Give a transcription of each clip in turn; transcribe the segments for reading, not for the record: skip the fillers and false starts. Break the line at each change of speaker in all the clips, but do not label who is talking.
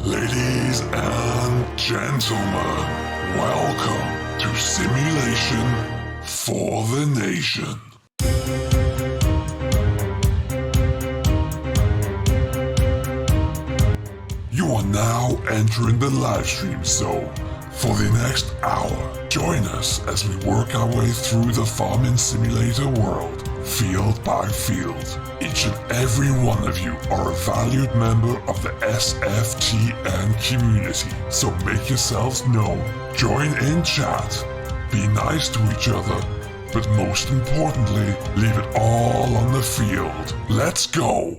Ladies and gentlemen, welcome to Simulation for the Nation. You are now entering the livestream zone. For the next hour, join us as we work our way through the farming simulator world, field by field. Each and every one of you are a valued member of the SFTN community, so make yourselves known. Join in chat, be nice to each other, but most importantly, leave it all on the field. Let's go!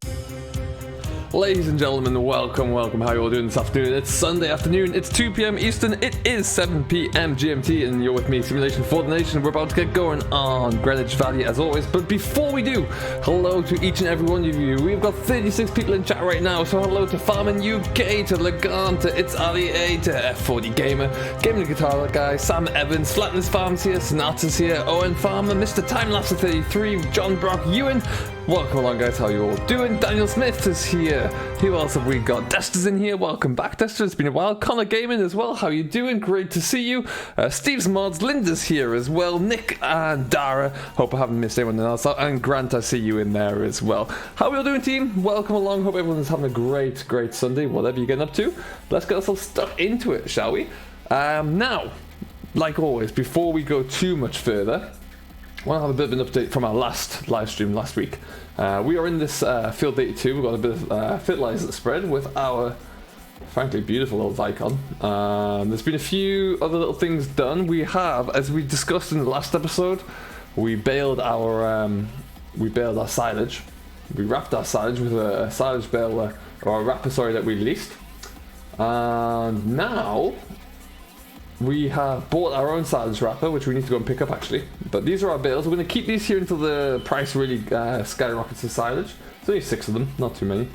Ladies and gentlemen, welcome. How are you all doing this afternoon? It's Sunday afternoon, it's 2 p.m. Eastern, it is 7 p.m. GMT, and you're with me, Simulation for the Nation. We're about to get going on Greenwich Valley as always, but before we do, hello to each and every one of you. We've got 36 people in chat right now, so hello to Farming UK, to Lagan, to It's Ali A, to F40 Gamer, Gaming the Guitar Guy, Sam Evans, Flatness Farms here, Sonata's here, Owen Farmer, Mr. Timelapse 33, John Brock, Ewan. Welcome along, guys. How are you all doing? Daniel Smith is here. Who else have we got? Dester's in here. Welcome back, Dester. It's been a while. Connor Gaming as well. How you doing? Great to see you. Steve's Mods. Linda's here as well. Nick and Dara. Hope I haven't missed anyone else. And Grant, I see you in there as well. How are we all doing, team? Welcome along. Hope everyone's having a great Sunday, whatever you're getting up to. Let's get ourselves stuck into it, shall we? Now, like always, before we go too much further, I want to have a bit of an update from our last live stream last week. We are in this field data 2. We've got a bit of fertilizer spread with our, frankly, beautiful little Vicon. There's been a few other little things done. We have, as we discussed in the last episode, we baled our silage. We wrapped our silage with a silage bale, or a wrapper, sorry, that we leased. And now we have bought our own silage wrapper, which we need to go and pick up actually. But these are our bales. We're going to keep these here until the price really skyrockets the silage. There's only 6 of them, not too many.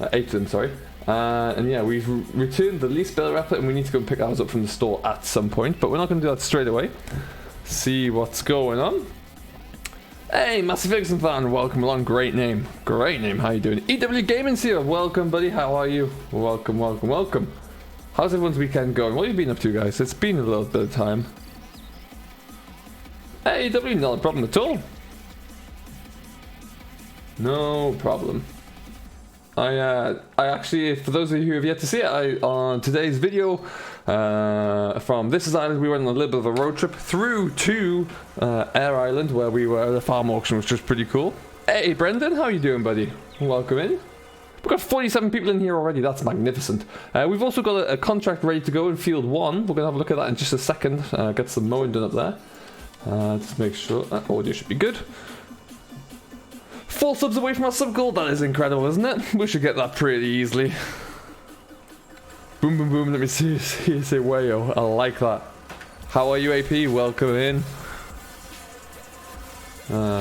8 of them, sorry. And yeah, we've returned the leased bale wrapper and we need to go and pick ours up from the store at some point. But we're not going to do that straight away. See what's going on. Hey, Massive Ferguson fan, welcome along. Great name. How you doing? EW Gaming's here. Welcome, buddy. How are you? Welcome. How's everyone's weekend going? What have you been up to, guys? It's been a little bit of time. Hey, W, not a problem at all. No problem. I actually, for those of you who have yet to see it, on today's video from This Is Ireland, we went on a little bit of a road trip through to Air Island, where we were at a farm auction, which was pretty cool. Hey, Brendan, how you doing, buddy? Welcome in. We've got 47 people in here already. That's magnificent. We've also got a contract ready to go in Field 1. We're going to have a look at that in just a second. Get some mowing done up there. Just make sure that audio should be good. 4 subs away from our sub goal. That is incredible, isn't it? We should get that pretty easily. Boom, boom, boom. Let me see you say wayo. I like that. How are you, AP? Welcome in.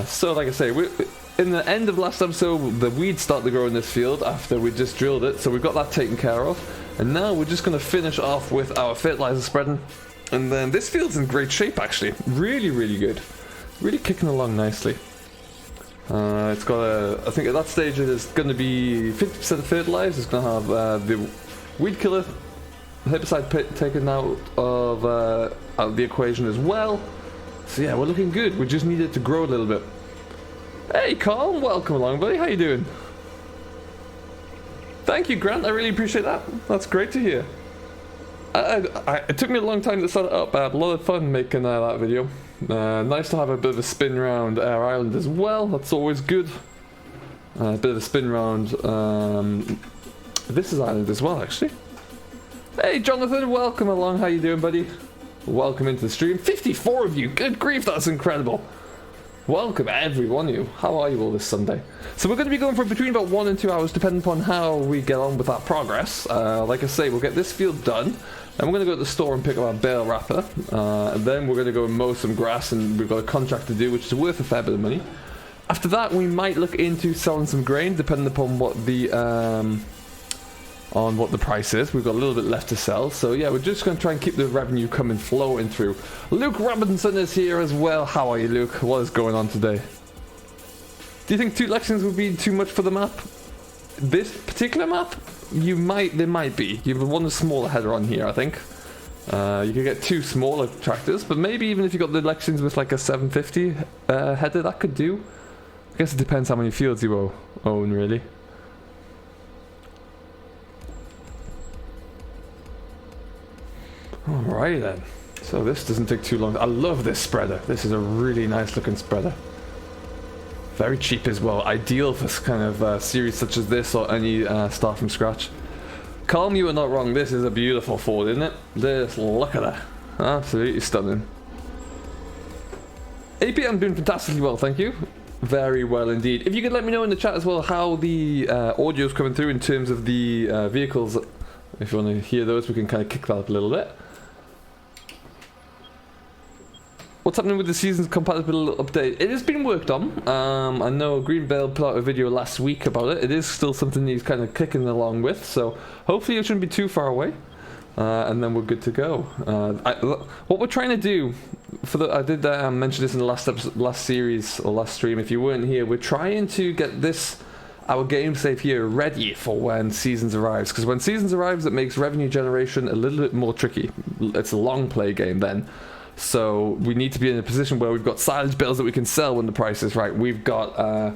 So, like I say, in the end of last episode, the weeds started to grow in this field after we just drilled it, so we've got that taken care of. And now we're just going to finish off with our fertilizer spreading. And then this field's in great shape, actually. Really good. Really kicking along nicely. It's got a, I think at that stage it is going to be 50% fertilized. It's going to have the weed killer herbicide taken out of the equation as well. So yeah, we're looking good. We just need it to grow a little bit. Hey Colin, welcome along buddy, how you doing? Thank you Grant, I really appreciate that. That's great to hear. It took me a long time to set it up. I had a lot of fun making that video. Nice to have a bit of a spin around our island as well. That's always good. A bit of a spin around this is island as well, actually. Hey Jonathan, welcome along. How you doing, buddy? Welcome into the stream. 54 of you. Good grief, that's incredible. Welcome every one of you. How are you all this Sunday? So we're going to be going for between about 1 and 2 hours, depending upon how we get on with that progress. Like I say, we'll get this field done. And we're going to go to the store and pick up our bale wrapper. And then we're going to go and mow some grass, and we've got a contract to do, which is worth a fair bit of money. After that, we might look into selling some grain, depending upon what the price is. We've got a little bit left to sell. So yeah, we're just going to try and keep the revenue coming, flowing through. Luke Robinson is here as well. How are you, Luke? What is going on today? Do you think 2 Lexingtons would be too much for the map? This particular map? There might be. You have one smaller header on here, I think. You could get 2 smaller tractors, but maybe even if you got the Lexingtons with like a 750 header, that could do. I guess it depends how many fields you own, really. Alright then. So this doesn't take too long. I love this spreader. This is a really nice looking spreader. Very cheap as well. Ideal for kind of series such as this or any start from scratch. Calm, you are not wrong. This is a beautiful Ford, isn't it? Just look at that. Absolutely stunning. APM doing fantastically well, thank you. Very well indeed. If you could let me know in the chat as well how the audio's coming through in terms of the vehicles. If you want to hear those, we can kind of kick that up a little bit. What's happening with the season's compatibility update? It has been worked on. I know Green Bale put out a video last week about it. It is still something he's kind of kicking along with, so hopefully it shouldn't be too far away. And then we're good to go. What we're trying to do, I did mention this in the last series or last stream. If you weren't here, we're trying to get our game save here ready for when Seasons arrives. Because when Seasons arrives, it makes revenue generation a little bit more tricky. It's a long play game then. So we need to be in a position where we've got silage bales that we can sell when the price is right. We've got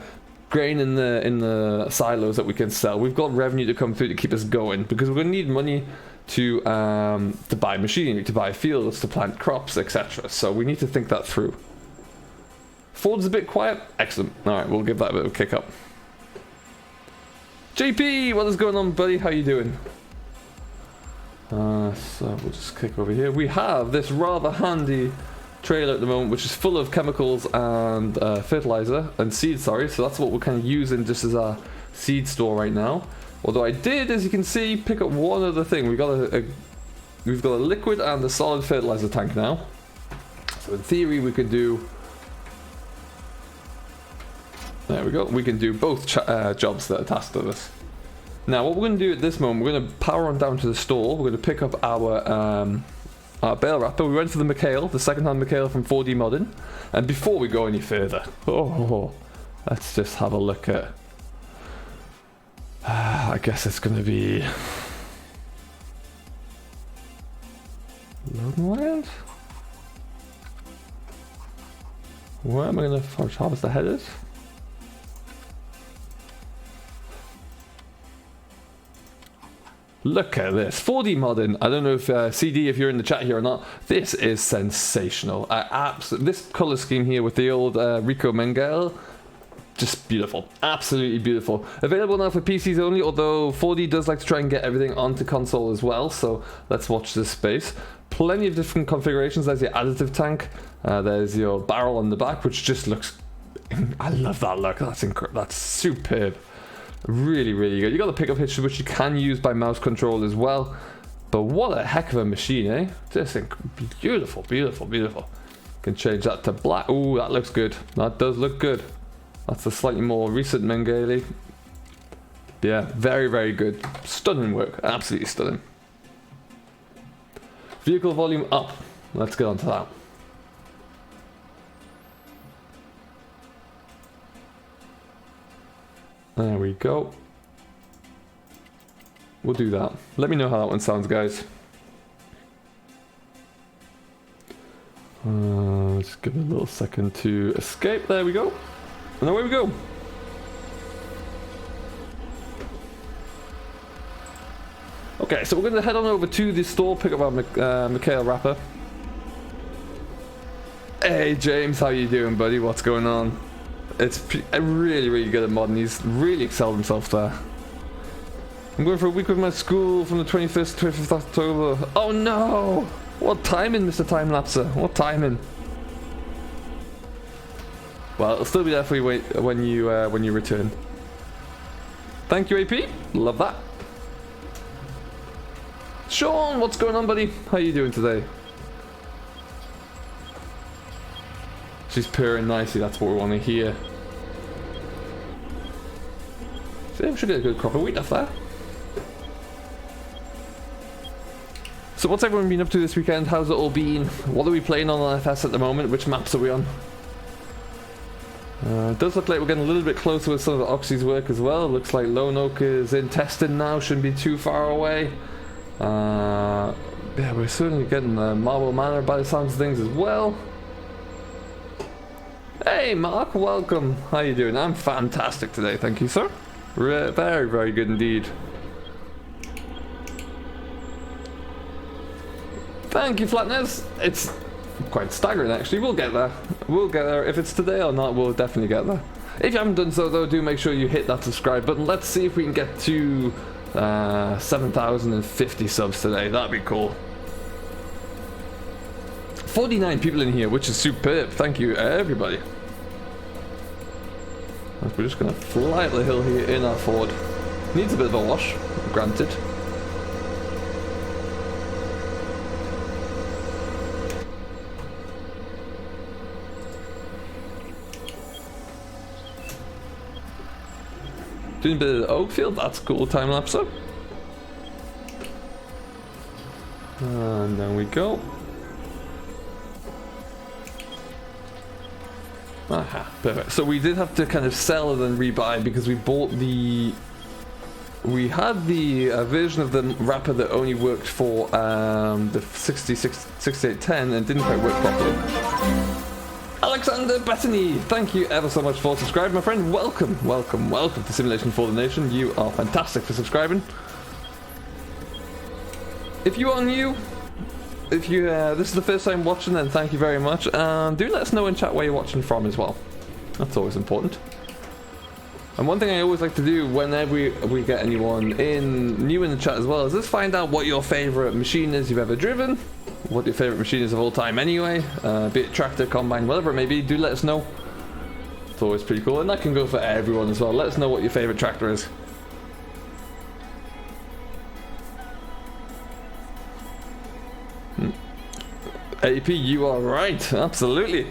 grain in the silos that we can sell. We've got revenue to come through to keep us going, because we're going to need money to buy machinery, to buy fields, to plant crops, etc. So we need to think that through. Ford's a bit quiet. Excellent. All right, we'll give that a bit of a kick up. JP, what is going on, buddy? How you doing? So we'll just click over here. We have this rather handy trailer at the moment, which is full of chemicals and fertilizer and seed. Sorry, so that's what we're kind of using just as our seed store right now. Although I did, as you can see, pick up one other thing. We've got a liquid and a solid fertilizer tank now. So in theory, we could do. There we go. We can do both jobs that are tasked with us. Now, what we're going to do at this moment, we're going to power on down to the store. We're going to pick up our bale wrapper. We went for the McHale, the second-hand McHale from 4D Modding. And before we go any further, let's just have a look at. I guess it's going to be Loading Land. Where am I going to harvest the headers? Look at this, 4D Modding. I don't know if CD, if you're in the chat here or not. This is sensational. This color scheme here with the old Rico Mengele, just beautiful, absolutely beautiful. Available now for PCs only, although 4D does like to try and get everything onto console as well. So let's watch this space. Plenty of different configurations. There's your additive tank. There's your barrel on the back, which just looks. I love that look. That's superb. Really, really good. You got the pickup hitch, which you can use by mouse control as well. But what a heck of a machine, eh? Just beautiful, beautiful, beautiful. Can change that to black. Ooh, that looks good. That does look good. That's a slightly more recent Mengele. Yeah, very, very good. Stunning work. Absolutely stunning. Vehicle volume up. Let's get on to that. There we go. We'll do that. Let me know how that one sounds, guys. Just give it a little second to escape. There we go. And away we go. Okay, so we're going to head on over to the store, pick up our Mikhail wrapper. Hey James, how you doing, buddy? What's going on? It's really good at modding. He's really excelled himself there. I'm going for a week with my school from the 21st to 25th October. Oh no! What timing, Mr. Time-Lapser? What timing? Well, it'll still be there for you when you return. Thank you, AP. Love that. Sean, what's going on, buddy? How you doing today? She's purring nicely. That's what we want to hear. See, we should get a good crop of wheat off there. So what's everyone been up to this weekend? How's it all been? What are we playing on FS at the moment? Which maps are we on? It does look like we're getting a little bit closer with some of the Oxy's work as well. Looks like Lone Oak is in testing now, shouldn't be too far away. Yeah, we're certainly getting the Marble Manor by the sounds of things as well. Hey Mark, welcome. How you doing? I'm fantastic today, thank you, sir. Very good indeed. Thank you, Flatness. It's quite staggering, actually. We'll get there. We'll get there. If it's today or not, we'll definitely get there. If you haven't done so, though, do make sure you hit that subscribe button. Let's see if we can get to 7,050 subs today. That'd be cool. 49 people in here, which is superb. Thank you, everybody. We're just going to fly up the hill here in our Ford. Needs a bit of a wash, granted. Doing a bit of the Oakfield, that's cool, time-lapse up. And there we go. Aha, perfect. So we did have to kind of sell and then rebuy because we bought the... We had the version of the wrapper that only worked for the 6810 and didn't quite work properly. Alexander Bethany, thank you ever so much for subscribing, my friend. Welcome to Simulation for the Nation. You are fantastic for subscribing. If you are new, if you this is the first time watching, then thank you very much. Do let us know in chat where you're watching from as well. That's always important. And one thing I always like to do whenever we get anyone new in the chat as well is just find out what your favorite machine is you've ever driven. What your favorite machine is of all time anyway, be it tractor, combine, whatever it may be, do let us know. It's always pretty cool, and that can go for everyone as well. Let us know what your favorite tractor is. AP, you are right, absolutely.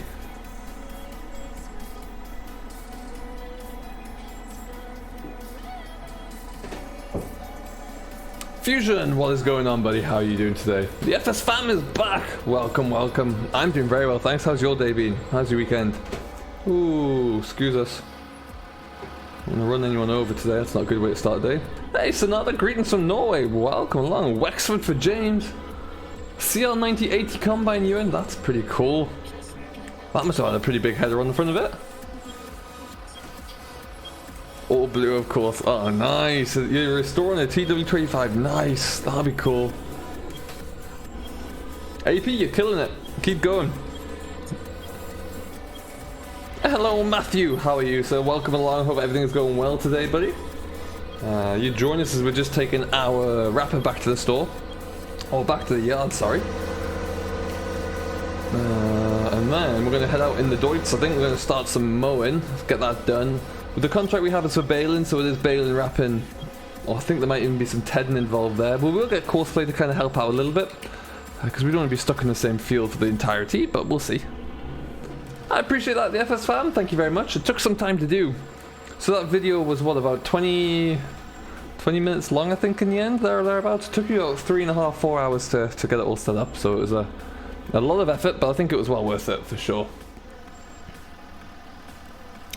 Fusion, what is going on, buddy? How are you doing today? The FS fam is back. Welcome. I'm doing very well, thanks. How's your day been? How's your weekend? Ooh, excuse us. I'm gonna run anyone over today. That's not a good way to start a day. Hey, Sonata, greetings from Norway. Welcome along. Wexford for James. CL9080 combine you in. That's pretty cool. That must have had a pretty big header on the front of it. All blue, of course. Oh, nice. You're restoring a TW25. Nice. That'll be cool. AP, you're killing it. Keep going. Hello, Matthew. How are you? So, welcome along. Hope everything's going well today, buddy. You join us as we're just taking our wrapper back to the store. Or back to the yard, sorry. And then we're going to head out in the Deutz. I think we're going to start some mowing. Let's get that done. The contract we have is for Baling, so it is Baling wrapping. Oh, I think there might even be some tedding involved there, but we'll get Courseplay to kind of help out a little bit because we don't want to be stuck in the same field for the entirety, but we'll see. I appreciate that, the FS fam. Thank you very much. It took some time to do. So that video was what, about 20 minutes long, I think, in the end, thereabouts. It took you about 3.5, 4 hours to get it all set up, so it was a lot of effort, but I think it was well worth it for sure.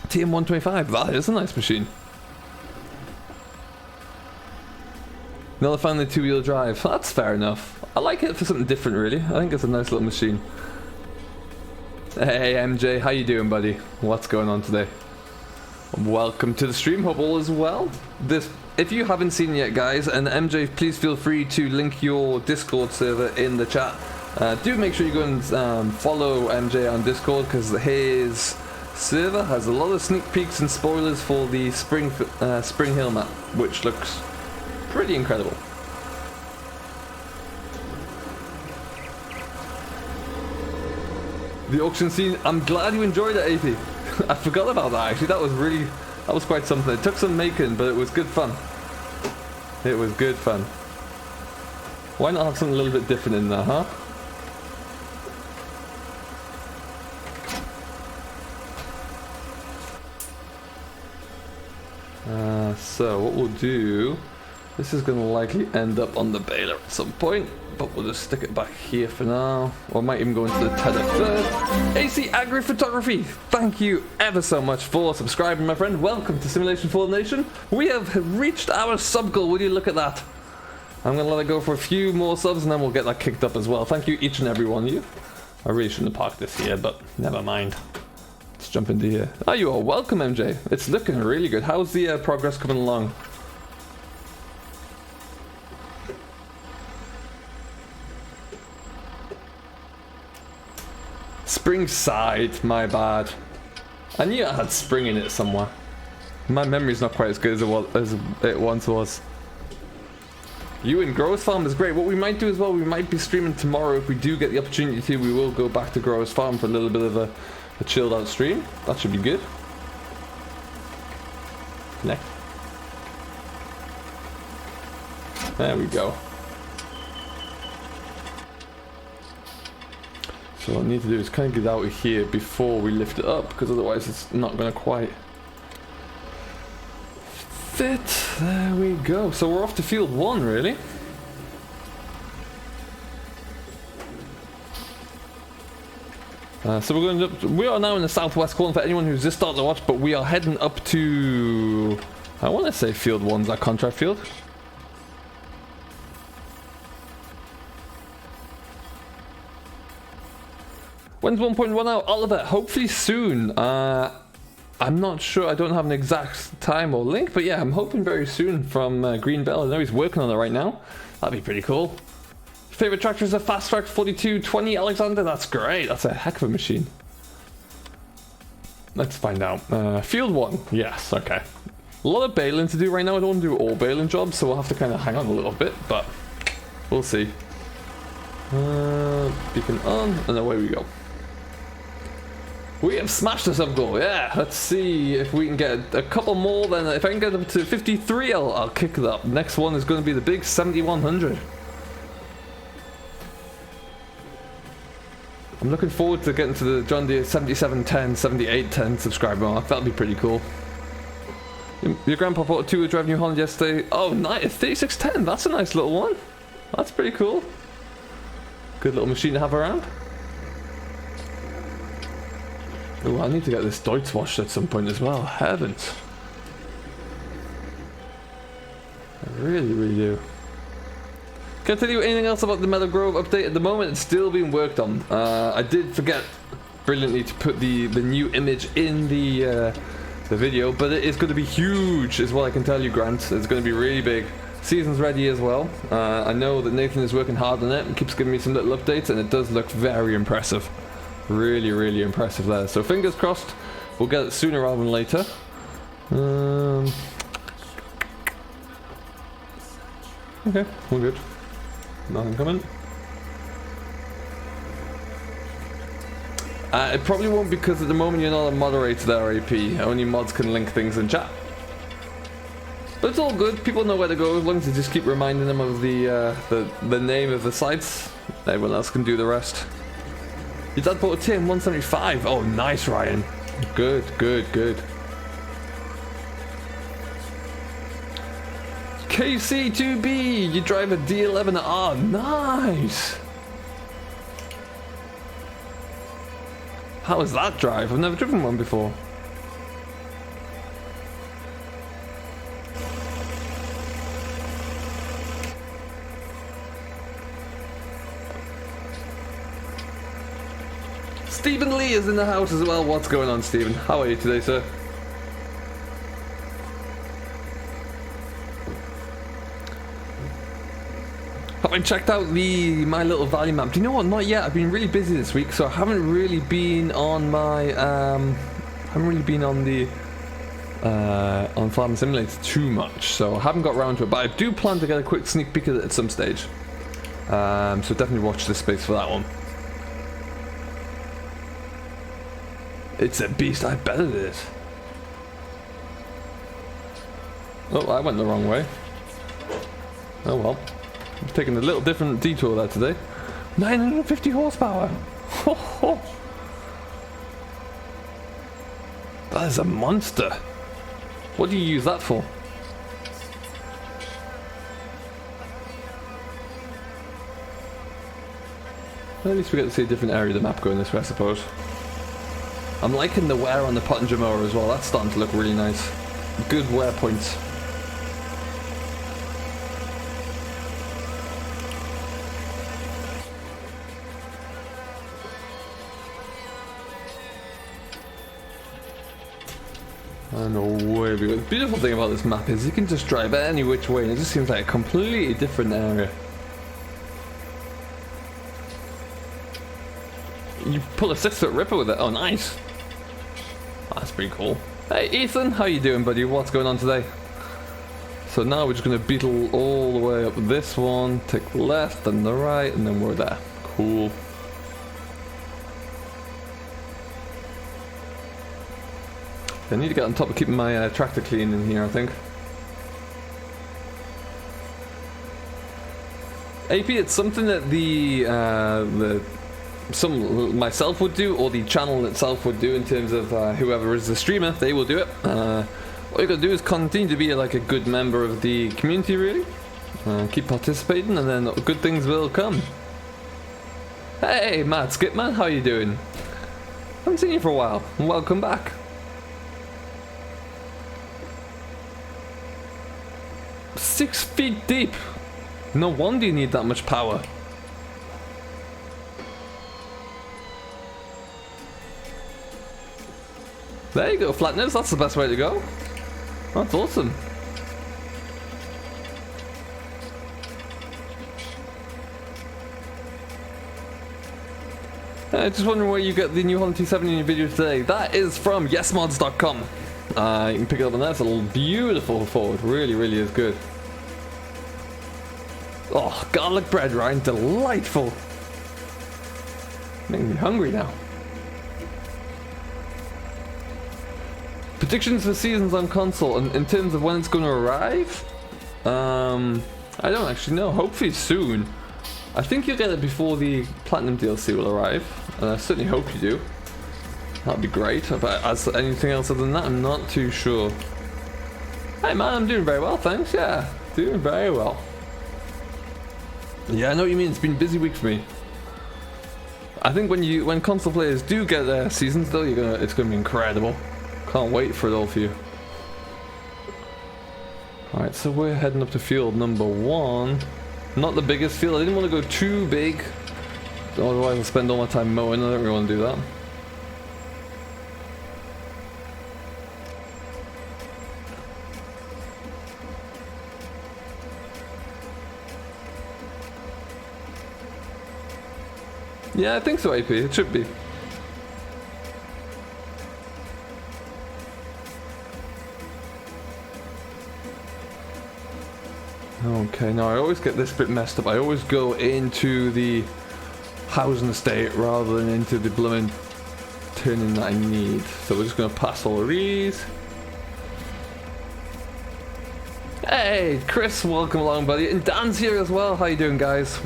TM125, that is a nice machine. Another family two-wheel drive. That's fair enough. I like it for something different, really. I think it's a nice little machine. Hey MJ, how you doing, buddy? What's going on today? Welcome to the stream. Hope all is well. If you haven't seen yet, guys, and MJ, please feel free to link your Discord server in the chat. Do make sure you go and follow MJ on Discord, because his server has a lot of sneak peeks and spoilers for the Spring Hill map, which looks pretty incredible. The auction scene, I'm glad you enjoyed it, AP. I forgot about that, actually. That was quite something. It took some making, but it was good fun. It was good fun. Why not have something a little bit different in there, huh? So what we'll do, this is going to likely end up on the baler at some point, but we'll just stick it back here for now. Or I might even go into the tether first. AC Agri Photography, thank you ever so much for subscribing, my friend. Welcome to Simulation for the Nation. We have reached our sub goal. Will you look at that? I'm going to let it go for a few more subs and then we'll get that kicked up as well. Thank you each and every one of you. I really shouldn't have parked this here, but never mind. Let's jump into here. Oh, you are welcome, MJ. It's looking really good. How's the progress coming along? Spring side, my bad. I knew I had spring in it somewhere. My memory's not quite as good as it once was. You and Growers Farm is great. What we might do as well, we might be streaming tomorrow if we do get the opportunity to. We will go back to Growers Farm for a little bit of a chilled out stream. That should be good. Connect. There we go. So what I need to do is kind of get out of here before we lift it up, because otherwise it's not going to quite fit. There we go. So we're off to field 1, really. So we're going to, we are now in the southwest corner for anyone who's just starting to watch, but we are heading up to, I want to say field 1's our contract field. When's 1.1 out? Oliver, hopefully soon. I'm not sure, I don't have an exact time or link, but yeah, I'm hoping very soon from Green Bell. I know he's working on it right now. That'd be pretty cool. Favorite tractor is a Fast Track 4220 Alexander. That's great. That's a heck of a machine. Let's find out. Field 1. Yes, okay. A lot of baling to do right now. I don't want to do all baling jobs, so we'll have to kind of hang on a little bit, but we'll see. Beacon on, and away we go. We have smashed the sub goal, yeah. Let's see if we can get a couple more. Then if I can get up to 53, I'll kick it up. Next one is going to be the big 7100. I'm looking forward to getting to the John Deere 7710, 7810 subscriber mark. That'll be pretty cool. Your grandpa bought a two-wheel drive New Holland yesterday. Oh, nice. 3610. That's a nice little one. That's pretty cool. Good little machine to have around. Oh, I need to get this Deutz washed at some point as well. Heavens. I really, really do. Can I tell you anything else about the Meadow Grove update? At the moment, it's still being worked on. I did forget brilliantly to put the new image in the video, but it is going to be huge, is what I can tell you, Grant. It's going to be really big. Season's ready as well. I know that Nathan is working hard on it and keeps giving me some little updates, and it does look very impressive. Really, really impressive there. So fingers crossed, we'll get it sooner rather than later. Okay, we're good. Nothing coming. It probably won't, because at the moment you're not a moderator there, AP. Only mods can link things in chat. But it's all good. People know where to go as long as you just keep reminding them of the name of the sites. Everyone else can do the rest. Your dad bought a TM 175. Oh, nice, Ryan. Good, good, good. KC2B, you drive a D11R. Nice. How was that drive? I've never driven one before. Stephen Lee is in the house as well. What's going on, Stephen? How are you today, sir? Have I checked out the My Little Valley map? Do you know what? Not yet. I've been really busy this week, so I haven't really been on my on Farming Simulator too much, so I haven't got around to it. But I do plan to get a quick sneak peek at it at some stage. So definitely watch this space for that one. It's a beast. I bet it is. Oh, I went the wrong way. Oh well. I'm taking a little different detour there today. 950 horsepower. Ho, ho. That is a monster. What do you use that for? Well, at least we get to see a different area of the map going this way, I suppose. I'm liking the wear on the Pottinger mower as well. That's starting to look really nice. Good wear points. And away we go. The beautiful thing about this map is you can just drive any which way and it just seems like a completely different area. You pull a 6-foot ripper with it. Oh, nice. That's pretty cool. Hey, Ethan, how you doing, buddy? What's going on today? So now we're just going to beetle all the way up this one, take the left and the right, and then we're there. Cool. I need to get on top of keeping my tractor clean in here, I think. AP, it's something that myself would do, or the channel itself would do in terms of whoever is the streamer, they will do it. What you gotta do is continue to be like a good member of the community, really. Keep participating, and then good things will come. Hey, Matt Skipman, how you doing? Haven't seen you for a while. Welcome back. 6 feet deep. No wonder you need that much power. There you go, flatness. That's the best way to go. That's awesome. Just wondering where you get the New Holland 270 in your video today. That is from yesmods.com. You can pick it up on there. It's a little beautiful Ford. Really, really is good. Oh, garlic bread, Ryan. Delightful. Making me hungry now. Predictions for seasons on console, and in terms of when it's going to arrive, I don't actually know. Hopefully soon. I think you'll get it before the Platinum DLC will arrive, and I certainly hope you do. That'd be great. But as anything else other than that, I'm not too sure. Hey man, I'm doing very well, thanks. Yeah, doing very well. Yeah, I know what you mean. It's been a busy week for me. I think when console players do get their seasons, though, it's gonna be incredible. Can't wait for it all for you. Alright, so we're heading up to field number 1. Not the biggest field. I didn't want to go too big, otherwise I'll spend all my time mowing. I don't really want to do that. Yeah, I think so, AP. It should be. Okay, now I always get this bit messed up. I always go into the housing estate rather than into the blooming turning that I need. So we're just going to pass all of these. Hey, Chris, welcome along, buddy. And Dan's here as well. How you doing, guys?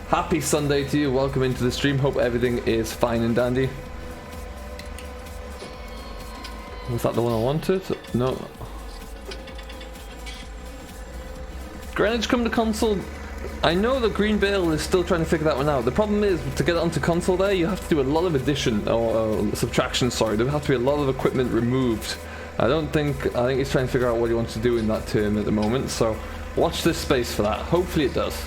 Happy Sunday to you. Welcome into the stream. Hope everything is fine and dandy. Was that the one I wanted? No. Greenwich come to console. I know that Green Bale is still trying to figure that one out. The problem is, to get it onto console there, you have to do a lot of addition, or subtraction, sorry. There have to be a lot of equipment removed. I think he's trying to figure out what he wants to do in that term at the moment, so watch this space for that. Hopefully it does.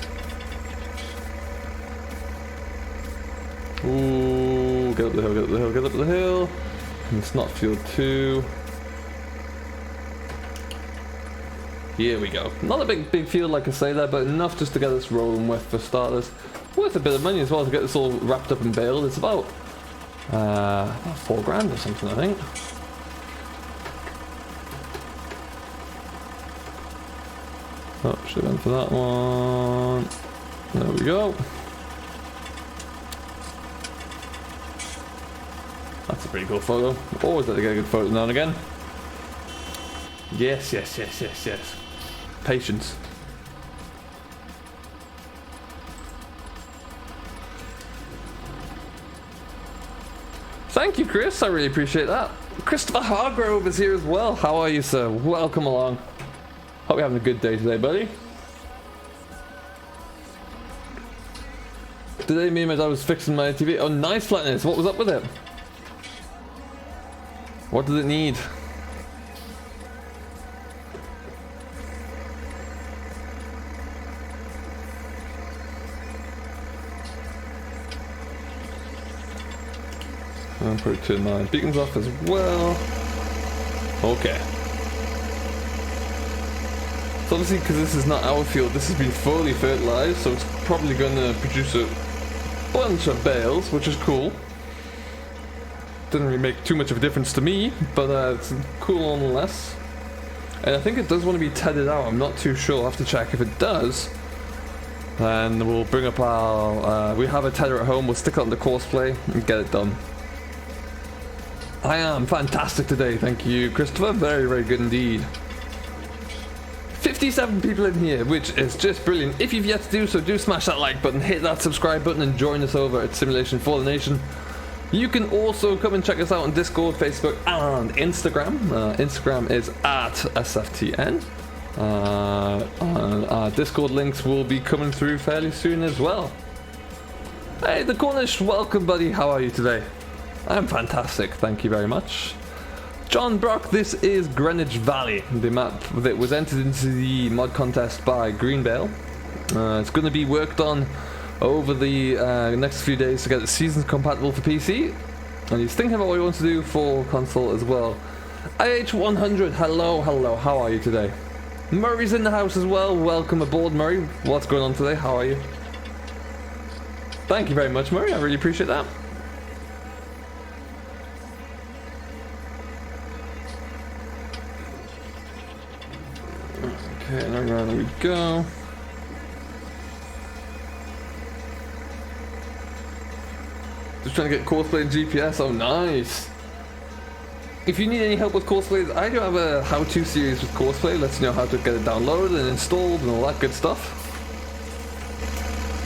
Ooh, get up the hill, get up the hill, get up the hill. And it's not field 2. Here we go. Not a big field like I say there, but enough just to get us rolling with for starters. Worth a bit of money as well to get this all wrapped up and baled. It's about 4 grand or something, I think. Oh, should have gone for that one. There we go. That's a pretty cool photo. Always like to get a good photo now and again. Yes, yes, yes, yes, yes. Patience. Thank you, Chris. I really appreciate that. Christopher Hargrove is here as well. How are you, sir? Welcome along. Hope you're having a good day today, buddy. Today, me and my dad was fixing my TV. Oh, nice, Flatness. What was up with it? What does it need? I'll probably turn my beacons off as well. Okay. So obviously, because this is not our field, this has been fully fertilized, so it's probably going to produce a bunch of bales, which is cool. Doesn't really make too much of a difference to me, but it's cool nonetheless. And I think it does want to be tethered out. I'm not too sure. I'll have to check. If it does, then we'll bring up our... we have a tether at home. We'll stick it on the courseplay and get it done. I am fantastic today. Thank you, Christopher. Very, very good indeed. 57 people in here, which is just brilliant. If you've yet to do so, do smash that like button, hit that subscribe button, and join us over at Simulation for the Nation. You can also come and check us out on Discord, Facebook, and Instagram. Instagram is at SFTN. And our Discord links will be coming through fairly soon as well. Hey, the Cornish, welcome, buddy. How are you today? I'm fantastic, thank you very much. John Brock, this is Greenwich Valley, the map that was entered into the mod contest by Greenvale. It's going to be worked on over the next few days to get it seasons compatible for PC, and he's thinking about what he wants to do for console as well. IH100, hello, how are you today? Murray's in the house as well, welcome aboard, Murray. What's going on today, how are you? Thank you very much, Murray, I really appreciate that. Okay, and around we go. Just trying to get courseplay and GPS. Oh, nice. If you need any help with courseplay, I do have a how-to series with courseplay. Lets you know how to get it downloaded and installed and all that good stuff.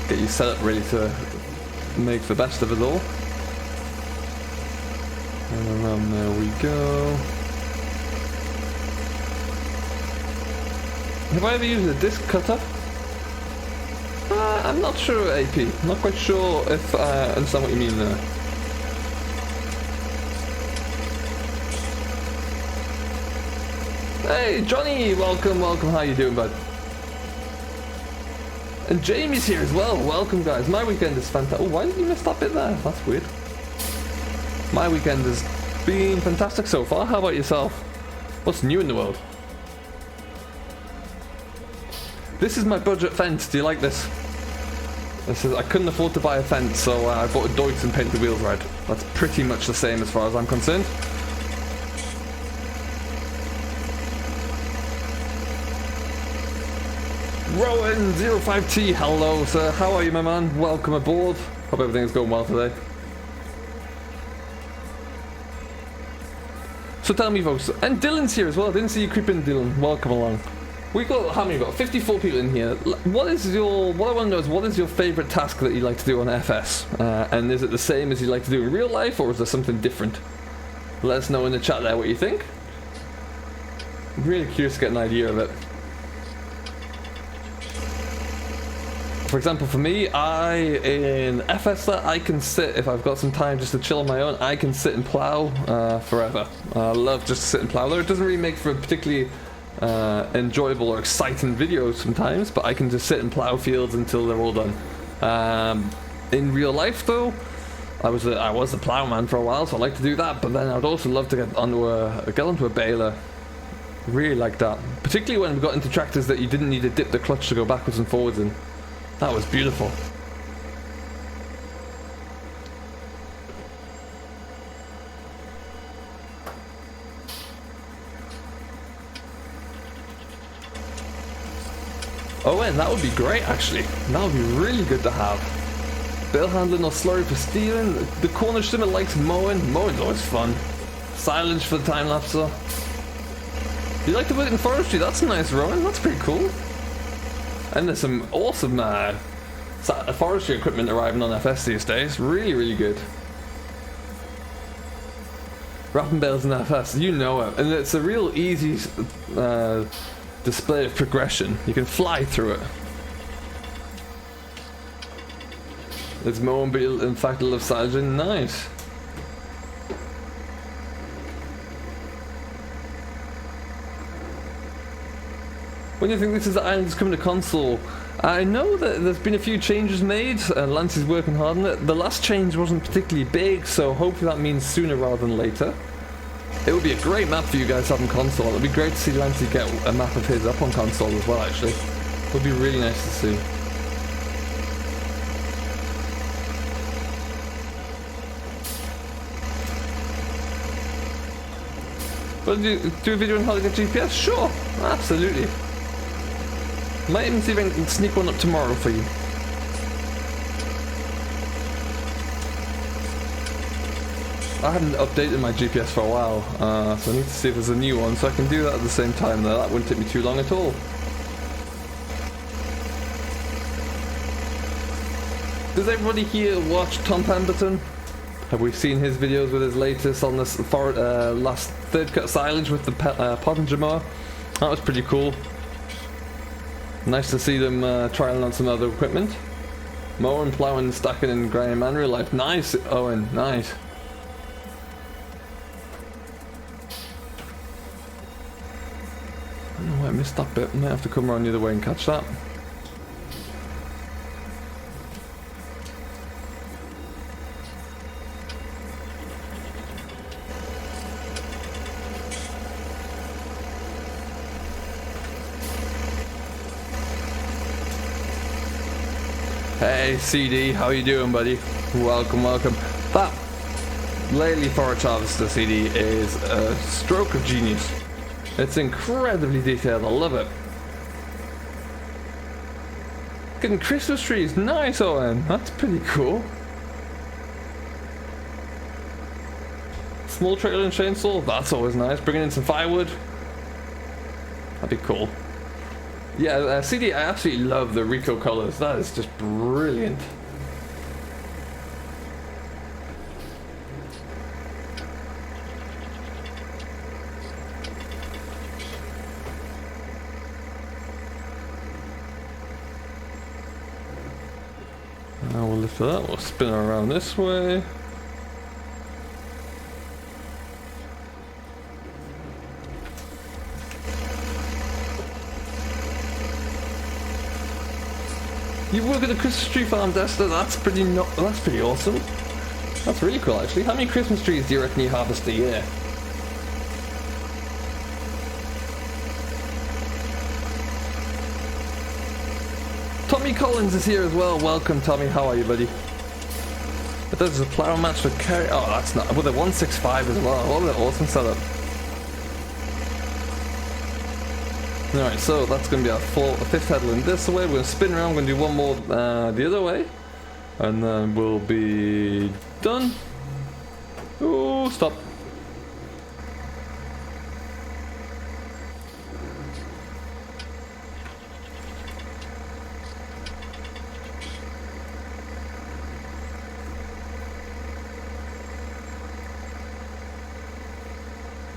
Get you set up ready to make the best of it all. And around there we go. Have I ever used a disc cutter? I'm not sure, AP. I'm not quite sure if I understand what you mean there. Hey, Johnny! Welcome. How you doing, bud? And Jamie's here as well. Welcome, guys. My weekend is fantastic. Oh, why did you miss that bit there? That's weird. My weekend has been fantastic so far. How about yourself? What's new in the world? This is my budget fence. Do you like this? This is, I couldn't afford to buy a fence, so I bought a Deutz and painted the wheels red. That's pretty much the same as far as I'm concerned. Rowan05T, hello sir. How are you, my man? Welcome aboard. Hope everything's going well today. So tell me, folks, and Dylan's here as well. I didn't see you creep in, Dylan. Welcome along. We got, how many we got? 54 people in here. What I want to know is, what is your favorite task that you like to do on FS? And is it the same as you like to do in real life, or is there something different? Let us know in the chat there what you think. I'm really curious to get an idea of it. For example, for me, in FS, I can sit, if I've got some time just to chill on my own, I can sit and plow forever. I love just to sit and plow. Though it doesn't really make for a particularly enjoyable or exciting videos sometimes, but I can just sit and plow fields until they're all done. In real life though, I was a plowman for a while, so I like to do that. But then I'd also love to get onto a baler. Really like that, particularly when we got into tractors that you didn't need to dip the clutch to go backwards and forwards in. That was beautiful. Oh, and that would be great actually. That would be really good to have. Bale handling or slurry for steering. The Cornish simmer likes mowing. Mowing's always fun. Silage for the time lapser. You like to put it in forestry? That's nice, Rowan. That's pretty cool. And there's some awesome forestry equipment arriving on FS these days. Really, really good. Wrapping bales in FS, you know it. And it's a real easy display of progression. You can fly through it. It's mowing, but in fact, I love silaging. Nice. When do you think this is the island is coming to console? I know that there's been a few changes made. Lance is working hard on it. The last change wasn't particularly big, so hopefully that means sooner rather than later. It would be a great map for you guys to have on console. It would be great to see Lancey get a map of his up on console as well, actually. It would be really nice to see. But do a video on how to get GPS? Sure, absolutely. Might even see if I can sneak one up tomorrow for you. I haven't updated my GPS for a while, so I need to see if there's a new one, so I can do that at the same time. Though that wouldn't take me too long at all. Does everybody here watch Tom Pemberton? Have we seen his videos with his latest on this last third cut silage with the Pottinger mower? That was pretty cool. Nice to see them trialing on some other equipment. Mowing, plowing, stacking, and grinding man real life. Nice, Owen, nice. I don't know why I missed that bit. I might have to come around the other way and catch that. Hey CD, how you doing, buddy? Welcome, welcome. That lately forage harvester CD is a stroke of genius. It's incredibly detailed, I love it. Getting Christmas trees, nice, Owen. That's pretty cool. Small trailer and chainsaw, that's always nice. Bringing in some firewood, that'd be cool. Yeah, CD, I absolutely love the Rico colors. That is just brilliant. Now we'll lift it up, we'll spin it around this way. You work at the Christmas tree farm, Desta. That's pretty awesome. That's really cool, actually. How many Christmas trees do you reckon you harvest a year? Tommy Collins is here as well. Welcome, Tommy. How are you, buddy? But there's a plow match for carry. Oh, that's not. With a 165 as well. What an awesome setup. Alright, so that's going to be our fifth headland this way. We're going to spin around, we're going to do one more the other way. And then we'll be done. Oh, stop.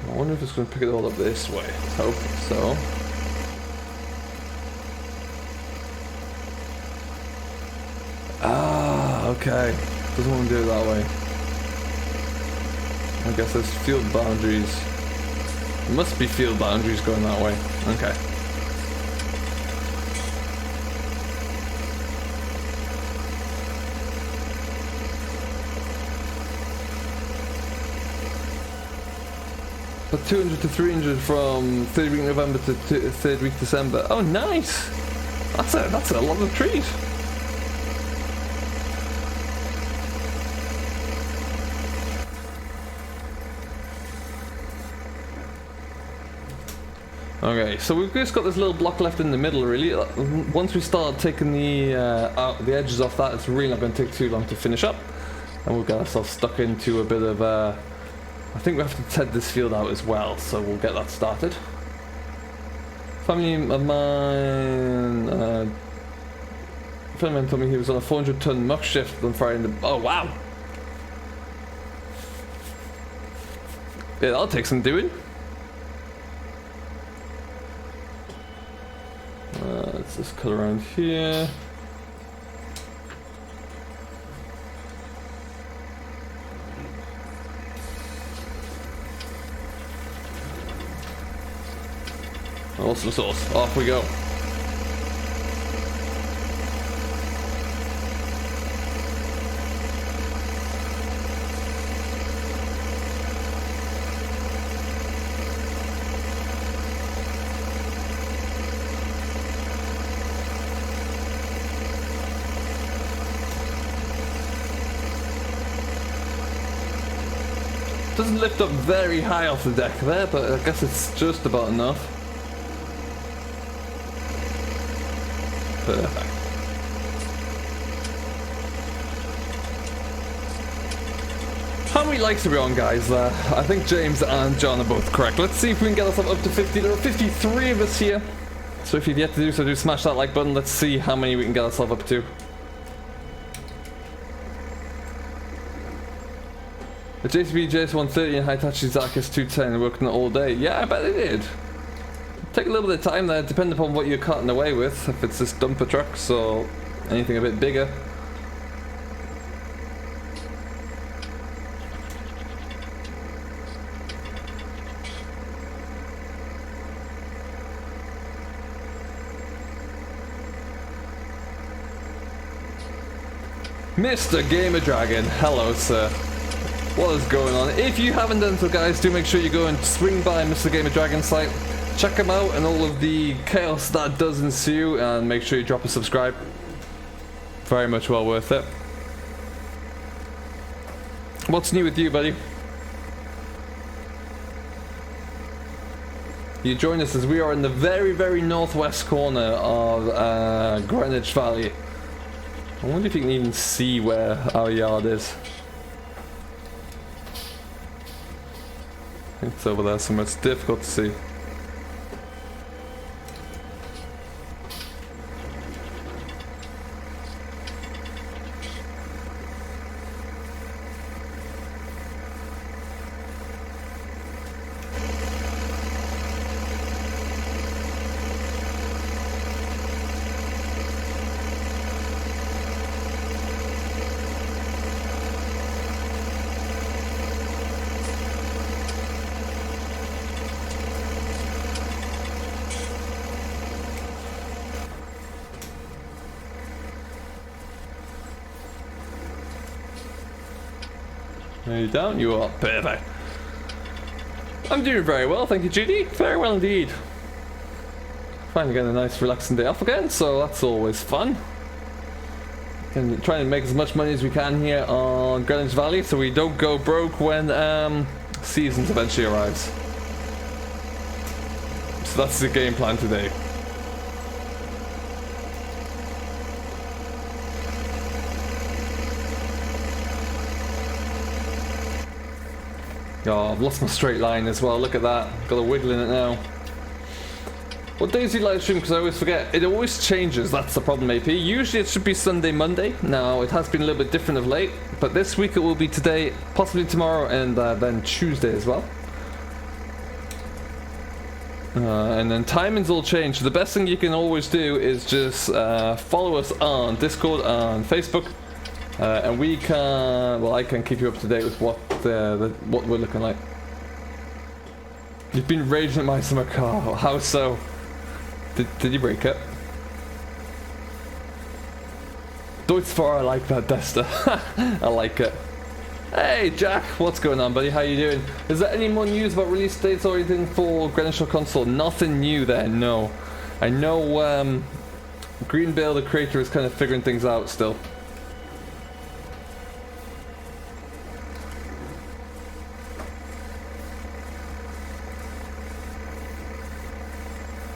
I wonder if it's going to pick it all up this way. Hope so. Ah, okay. Doesn't want to do it that way. I guess there's field boundaries. There must be field boundaries going that way. Okay. But 200 to 300 from 3rd week November to 3rd week December. Oh, nice! That's a lot of trees. Okay, so we've just got this little block left in the middle, really. Once we start taking the edges off that, it's really not going to take too long to finish up. And we'll get ourselves stuck into a bit of I think we have to TED this field out as well, so we'll get that started. Family of mine, friend of mine told me he was on a 400-ton muck shift on Friday. Oh wow! Yeah, that'll take some doing. Let's just cut around here. Awesome sauce. Off we go. Doesn't lift up very high off the deck there, but I guess it's just about enough. Perfect. How many likes are we on, guys? I think James and John are both correct. Let's see if we can get ourselves up to 50. There are 53 of us here. So if you've yet to do so, do smash that like button. Let's see how many we can get ourselves up to. The JCB JS130 and Hitachi Zarkis 210 working all day. Yeah, I bet they did. Take a little bit of time there, depending upon what you're carting away with. If it's just dumper trucks or anything a bit bigger. Mr. Gamer Dragon, hello sir. What is going on? If you haven't done so, guys, do make sure you go and swing by Mr. Gamer Dragon's site. Check him out and all of the chaos that does ensue, and make sure you drop a subscribe. Very much well worth it. What's new with you, buddy? You join us as we are in the very, very northwest corner of Greenwich Valley. I wonder if you can even see where our yard is. I think it's over there somewhere. It's difficult to see. Are you down? You are. Perfect. I'm doing very well, thank you, Judy. Very well indeed. Finally getting a nice relaxing day off again, so that's always fun. And trying to make as much money as we can here on Greenwich Valley so we don't go broke when seasons eventually arrives. So that's the game plan today. Oh, I've lost my straight line as well. Look at that. Got a wiggle in it now. What days do you live stream? Because I always forget. It always changes. That's the problem, AP. Usually it should be Sunday, Monday. Now, it has been a little bit different of late. But this week it will be today, possibly tomorrow, and then Tuesday as well. And then timings all change. So the best thing you can always do is just follow us on Discord, on Facebook. And we can, well, I can keep you up to date with what we're looking like. You've been raging at my summer car. How so? Did you break it? Deutz 4, I like that, Desta. I like it. Hey Jack, what's going on, buddy? How you doing? Is there any more news about release dates or anything for Greenwich console? Nothing new there, no. I know Green Bale, the creator, is kind of figuring things out still.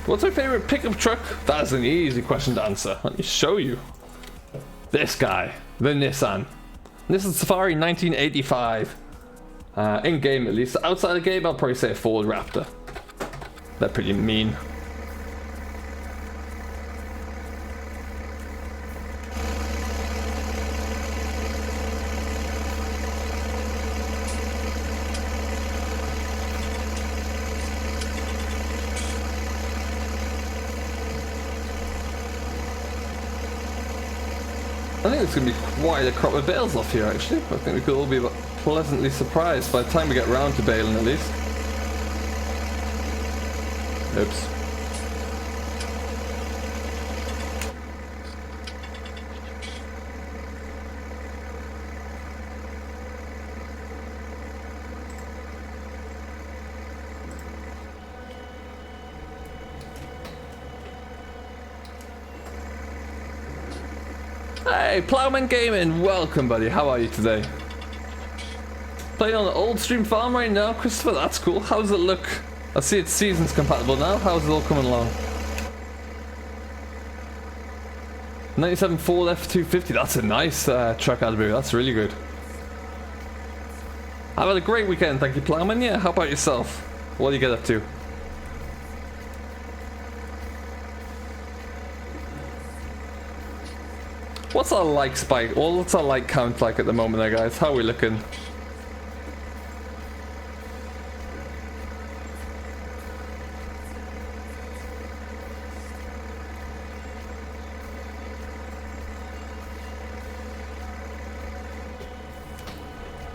What's my favorite pickup truck? That's an easy question to answer. Let me show you. This guy, the Nissan. Nissan Safari 1985. In game at least. Outside the game, I'll probably say a Ford Raptor. They're pretty mean. I think it's going to be quite a crop of bales off here, actually. I think we could all be pleasantly surprised by the time we get round to baling, at least. Oops. Hey, Plowman Gaming, welcome, buddy. How are you today? Playing on an old stream farm right now, Christopher. That's cool. How does it look? I see it's seasons compatible now. How's it all coming along? 97 Ford F250. That's a nice truck out of here. That's really good. I've had a great weekend, thank you, Plowman. Yeah, how about yourself? What do you get up to? What's our like spike? Well, what's our like count like at the moment there, guys? How are we looking?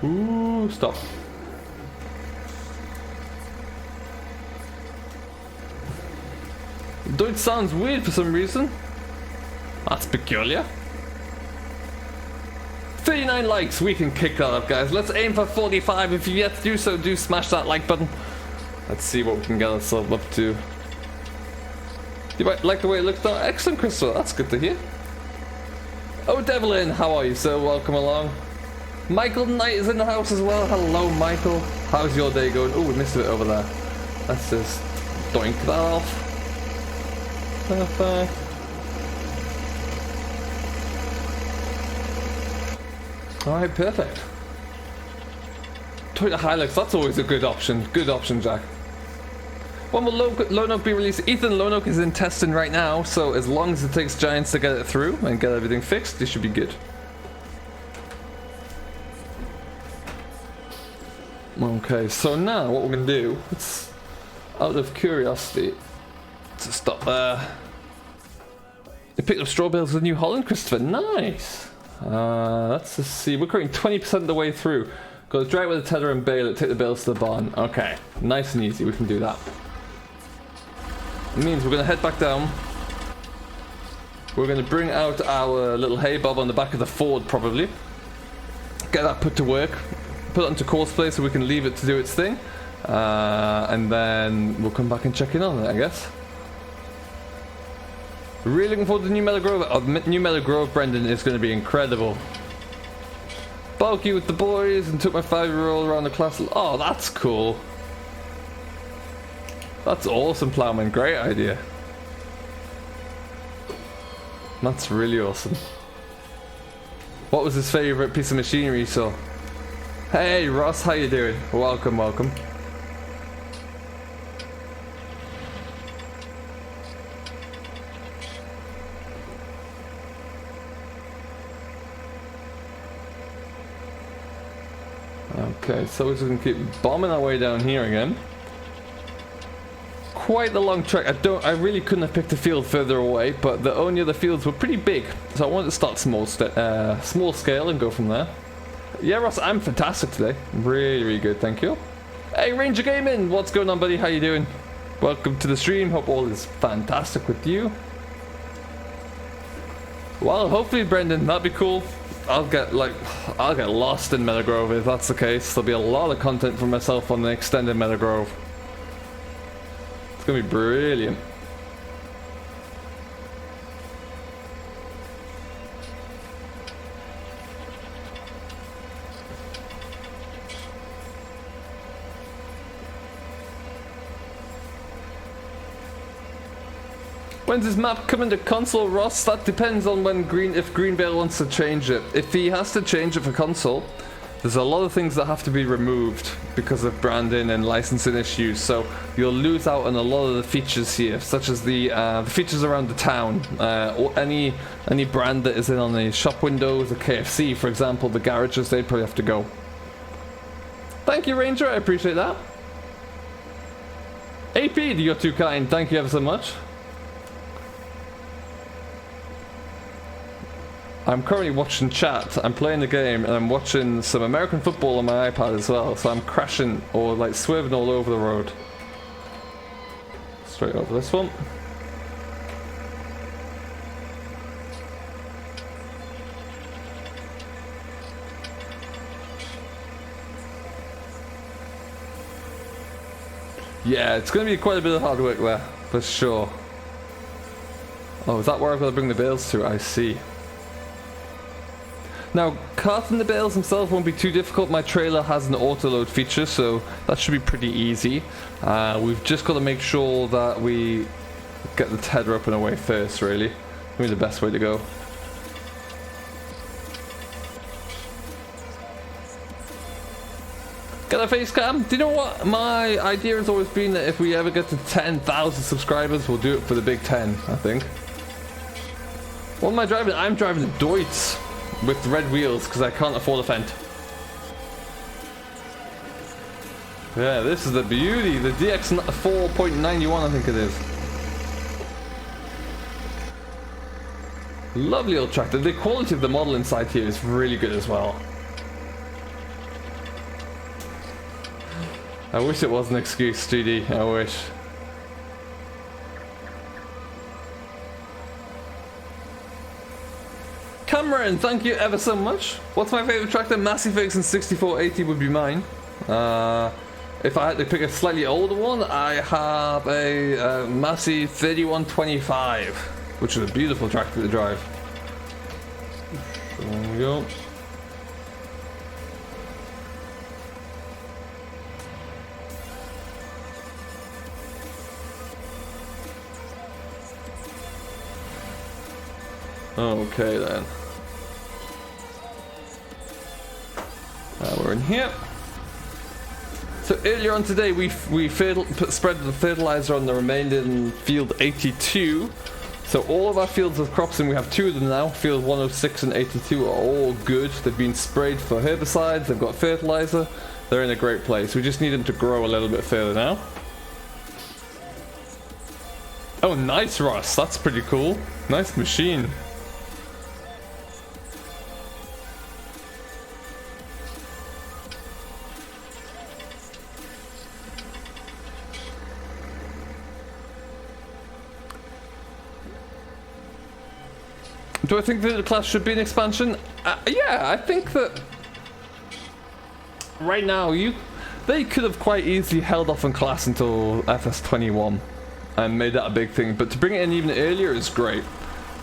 Ooh, stop. Though it sounds weird for some reason. That's peculiar. 39 likes, we can kick that up, guys. Let's aim for 45. If you yet to do so, do smash that like button. Let's see what we can get ourselves up to. You might like the way it looks though. Excellent, Crystal. That's good to hear. Oh, Devlin, how are you, sir? Welcome along. Michael Knight is in the house as well. Hello, Michael. How's your day going? Oh, we missed it over there. Let's just doink that off. Perfect. Alright, perfect. Toyota Hilux, that's always a good option. Good option, Jack. When will Lone Oak be released? Ethan, Lone Oak is in testing right now, so as long as it takes Giants to get it through and get everything fixed, they should be good. Okay, so now what we're going to do, it's out of curiosity, to stop there. You picked up straw bales with New Holland, Christopher. Nice! Let's just see. We're currently 20% of the way through. Go direct with the tether and bale it, take the bales to the barn. Okay, nice and easy. We can do that. It means we're going to head back down. We're going to bring out our little hay bob on the back of the Ford, probably. Get that put to work. Put it onto course play so we can leave it to do its thing. And then we'll come back and check in on it, I guess. Really looking forward to New Meadow Grove. New Meadow Grove, Brendan, is going to be incredible. Bulky with the boys and took my 5-year-old around the class. Oh, that's cool. That's awesome, Plowman. Great idea. That's really awesome. What was his favorite piece of machinery he saw? Hey, Ross, how you doing? Welcome, welcome. Okay, so we're just gonna keep bombing our way down here again. Quite the long trek. I really couldn't have picked a field further away, but the only other fields were pretty big, so I wanted to start small scale and go from there. Yeah, Ross, I'm fantastic today. Really, really good, thank you. Hey, Ranger Gaming, what's going on, buddy? How you doing? Welcome to the stream. Hope all is fantastic with you. Well, hopefully, Brendan, that'd be cool. I'll get lost in Meadowgrove if that's the case. There'll be a lot of content for myself on the extended Meadowgrove. It's gonna be brilliant. When's this map coming to console, Ross? That depends on when if Greenvale wants to change it. If he has to change it for console, there's a lot of things that have to be removed because of branding and licensing issues. So you'll lose out on a lot of the features here, such as the features around the town, or any brand that is in on the shop windows, the KFC, for example, the garages. They'd probably have to go. Thank you, Ranger. I appreciate that. AP, you're too kind. Thank you ever so much. I'm currently watching chat, I'm playing the game, and I'm watching some American football on my iPad as well, so I'm crashing or like swerving all over the road. Straight over this one. Yeah, it's going to be quite a bit of hard work there, for sure. Oh, is that where I've got to bring the bales to? I see. Now, carting the bales themselves won't be too difficult. My trailer has an auto-load feature, so that should be pretty easy. We've just got to make sure that we get the tether up and away first, really. Maybe the best way to go. Get a face cam? Do you know what? My idea has always been that if we ever get to 10,000 subscribers, we'll do it for the big 10, I think. What am I driving? I'm driving the Deutz with red wheels because I can't afford a Fendt. Yeah, this is the beauty. The DX 4.91, I think it is. Lovely old tractor. The quality of the model inside here is really good as well. I wish it was an excuse, GD. I wish. Cameron, thank you ever so much. What's my favorite tractor? Massey Ferguson 6480 would be mine. If I had to pick a slightly older one, I have a Massey 3125, which is a beautiful tractor to drive. There we go. Okay then. We're in here. So earlier on today we spread the fertilizer on the remaining field 82. So all of our fields with crops, and we have two of them now, field 106 and 82 are all good. They've been sprayed for herbicides, they've got fertilizer, they're in a great place. We just need them to grow a little bit further now. Oh nice, Ross, that's pretty cool. Nice machine. Do I think that the class should be an expansion? Yeah, I think that right now they could have quite easily held off on class until FS21 and made that a big thing. But to bring it in even earlier is great,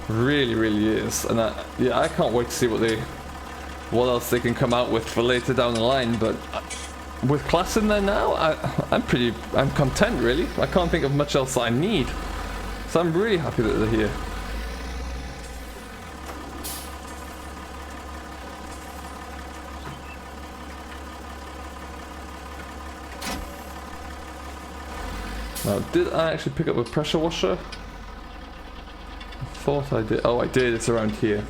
really, really is. And yeah, I can't wait to see what else they can come out with for later down the line. But with class in there now, I'm content really. I can't think of much else that I need. So I'm really happy that they're here. Now, did I actually pick up a pressure washer? I thought I did. Oh, I did. It's around here.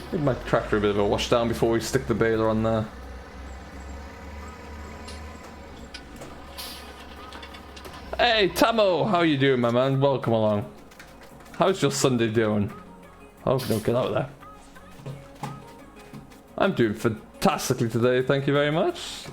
Give my tractor a bit of a wash down before we stick the baler on there. Hey, Tamo! How you doing, my man? Welcome along. How's your Sunday doing? Oh, don't get out of there. I'm doing fantastically today, thank you very much.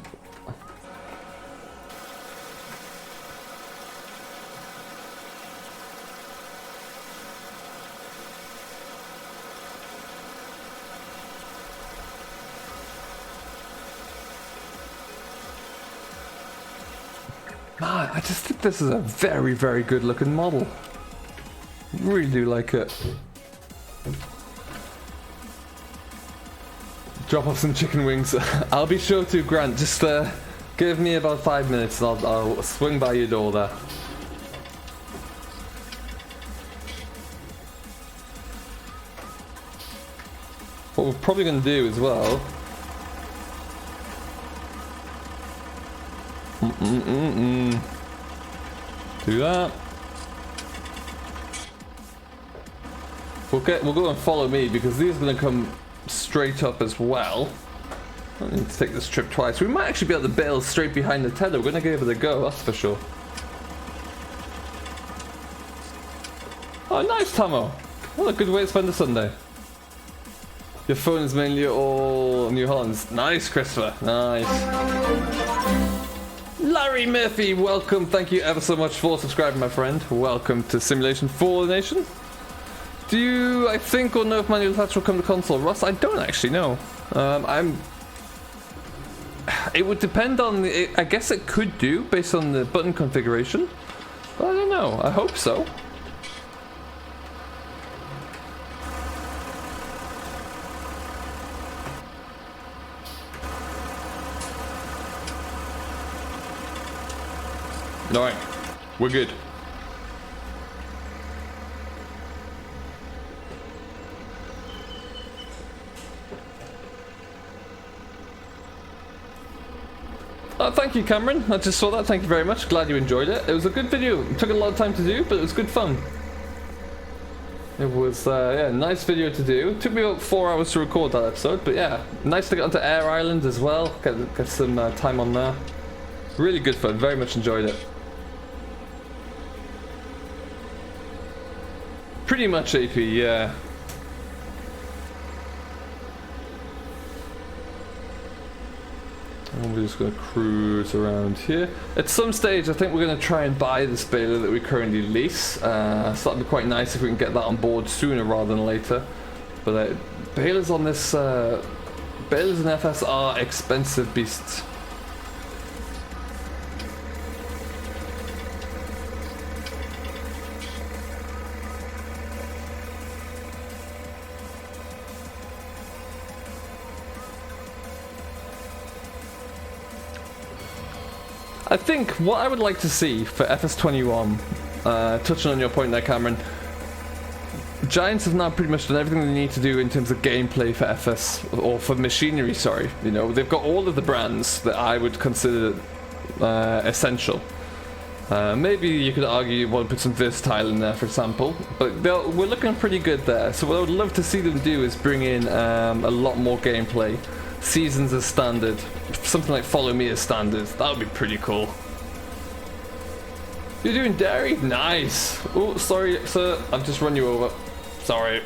I just think this is a very, very good looking model. Really do like it. Drop off some chicken wings. I'll be sure to, Grant. Just give me about 5 minutes and I'll swing by your door there. What we're probably going to do as well... Do that. We'll go and follow me because these are going to come straight up as well. I need to take this trip twice. We might actually be able to bail straight behind the tether. We're going to give it a go, that's for sure. Oh, nice, Tomo. What a good way to spend a Sunday. Your phone is mainly all New Hollands. Nice, Christopher. Nice. Larry Murphy, welcome. Thank you ever so much for subscribing, my friend. Welcome to Simulation for the Nation. Do you, I think, or know if manual attach will come to console? Ross, I don't actually know. It would depend on the... I guess it could do, based on the button configuration. But I don't know. I hope so. Alright, we're good. Thank you, Cameron. I just saw that. Thank you very much. Glad you enjoyed it. It was a good video. It took a lot of time to do, but it was good fun. It was, yeah, nice video to do. It took me about 4 hours to record that episode, but yeah, nice to get onto Air Island as well. Get some time on there. Really good fun. Very much enjoyed it. Pretty much AP, yeah. And we're just going to cruise around here. At some stage, I think we're going to try and buy this baler that we currently lease. So that'd be quite nice if we can get that on board sooner rather than later. But balers on this, balers in FS are expensive beasts. I think what I would like to see for FS21, touching on your point there, Cameron, Giants have now pretty much done everything they need to do in terms of gameplay for FS, or for machinery, sorry. You know, they've got all of the brands that I would consider essential. Maybe you could argue you want to put some versatile in there, for example, but we're looking pretty good there. So what I would love to see them do is bring in a lot more gameplay. Seasons as standard, something like Follow Me as standard. That would be pretty cool. You're doing dairy? Nice. Oh, sorry, sir. I've just run you over. Sorry.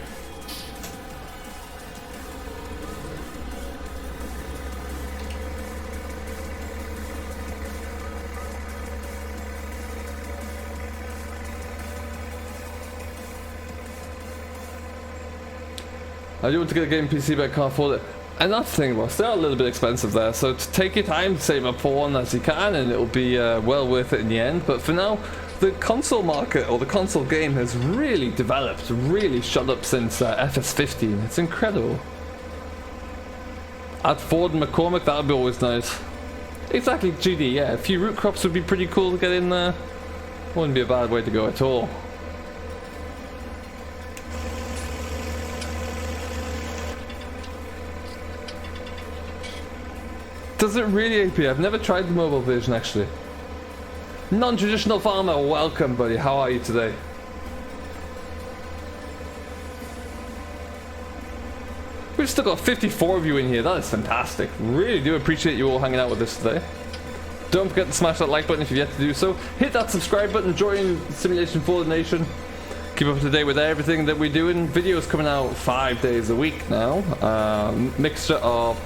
I do want to get a game PC, but I can't afford it. And that's the thing, Ross, they're a little bit expensive there, so to take your time, save up for one as you can, and it'll be well worth it in the end. But for now, the console market, or the console game, has really developed, really shot up since FS15. It's incredible. Add Ford and McCormick, that would be always nice. Exactly, GD, yeah, a few root crops would be pretty cool to get in there. Wouldn't be a bad way to go at all. Does it really, AP? I've never tried the mobile version, actually. Non-traditional farmer, welcome, buddy. How are you today? We've still got 54 of you in here. That is fantastic. Really do appreciate you all hanging out with us today. Don't forget to smash that like button if you've yet to do so. Hit that subscribe button. Join Simulation for the Nation. Keep up to date with everything that we're doing. Videos coming out 5 days a week now. Mixture of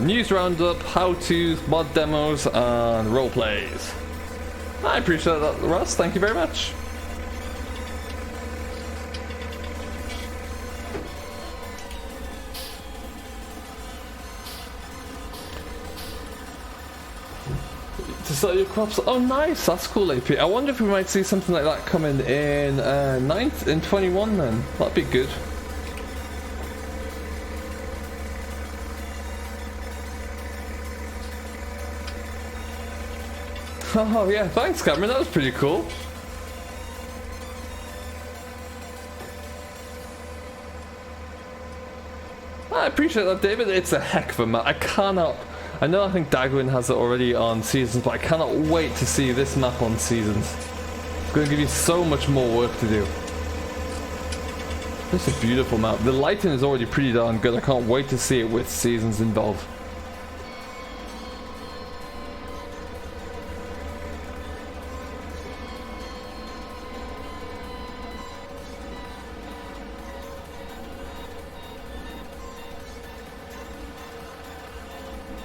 news roundup, how-tos, mod demos, and role plays. I appreciate that, Ross. Thank you very much. sell your crops. Oh, nice. That's cool, AP. I wonder if we might see something like that coming in 9th in 21 then. That'd be good. Oh, yeah. Thanks, Cameron. That was pretty cool. I appreciate that, David. It's a heck of a map. I know I think Dagwin has it already on Seasons, but I cannot wait to see this map on Seasons. It's going to give you so much more work to do. It's a beautiful map. The lighting is already pretty darn good. I can't wait to see it with Seasons involved.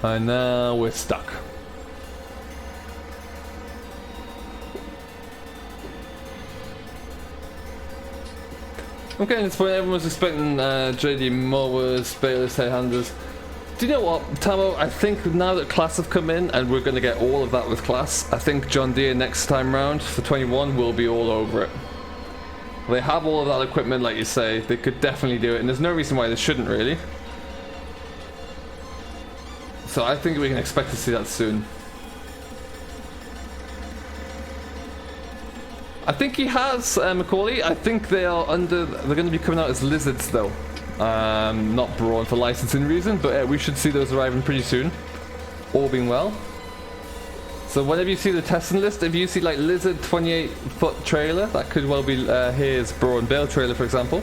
And now we're stuck. Okay, this point everyone was expecting JD mowers, bales, hay handlers. Do you know what, Tamo? I think now that class have come in and we're going to get all of that with class, I think John Deere next time round for 21 will be all over it. They have all of that equipment, like you say. They could definitely do it, and there's no reason why they shouldn't, really. So I think we can expect to see that soon. I think he has, Macaulay. I think they're going to be coming out as lizards though. Not brawn for licensing reason, but we should see those arriving pretty soon. All being well. So whenever you see the testing list, if you see like lizard 28-foot trailer, that could well be his brawn bale trailer, for example.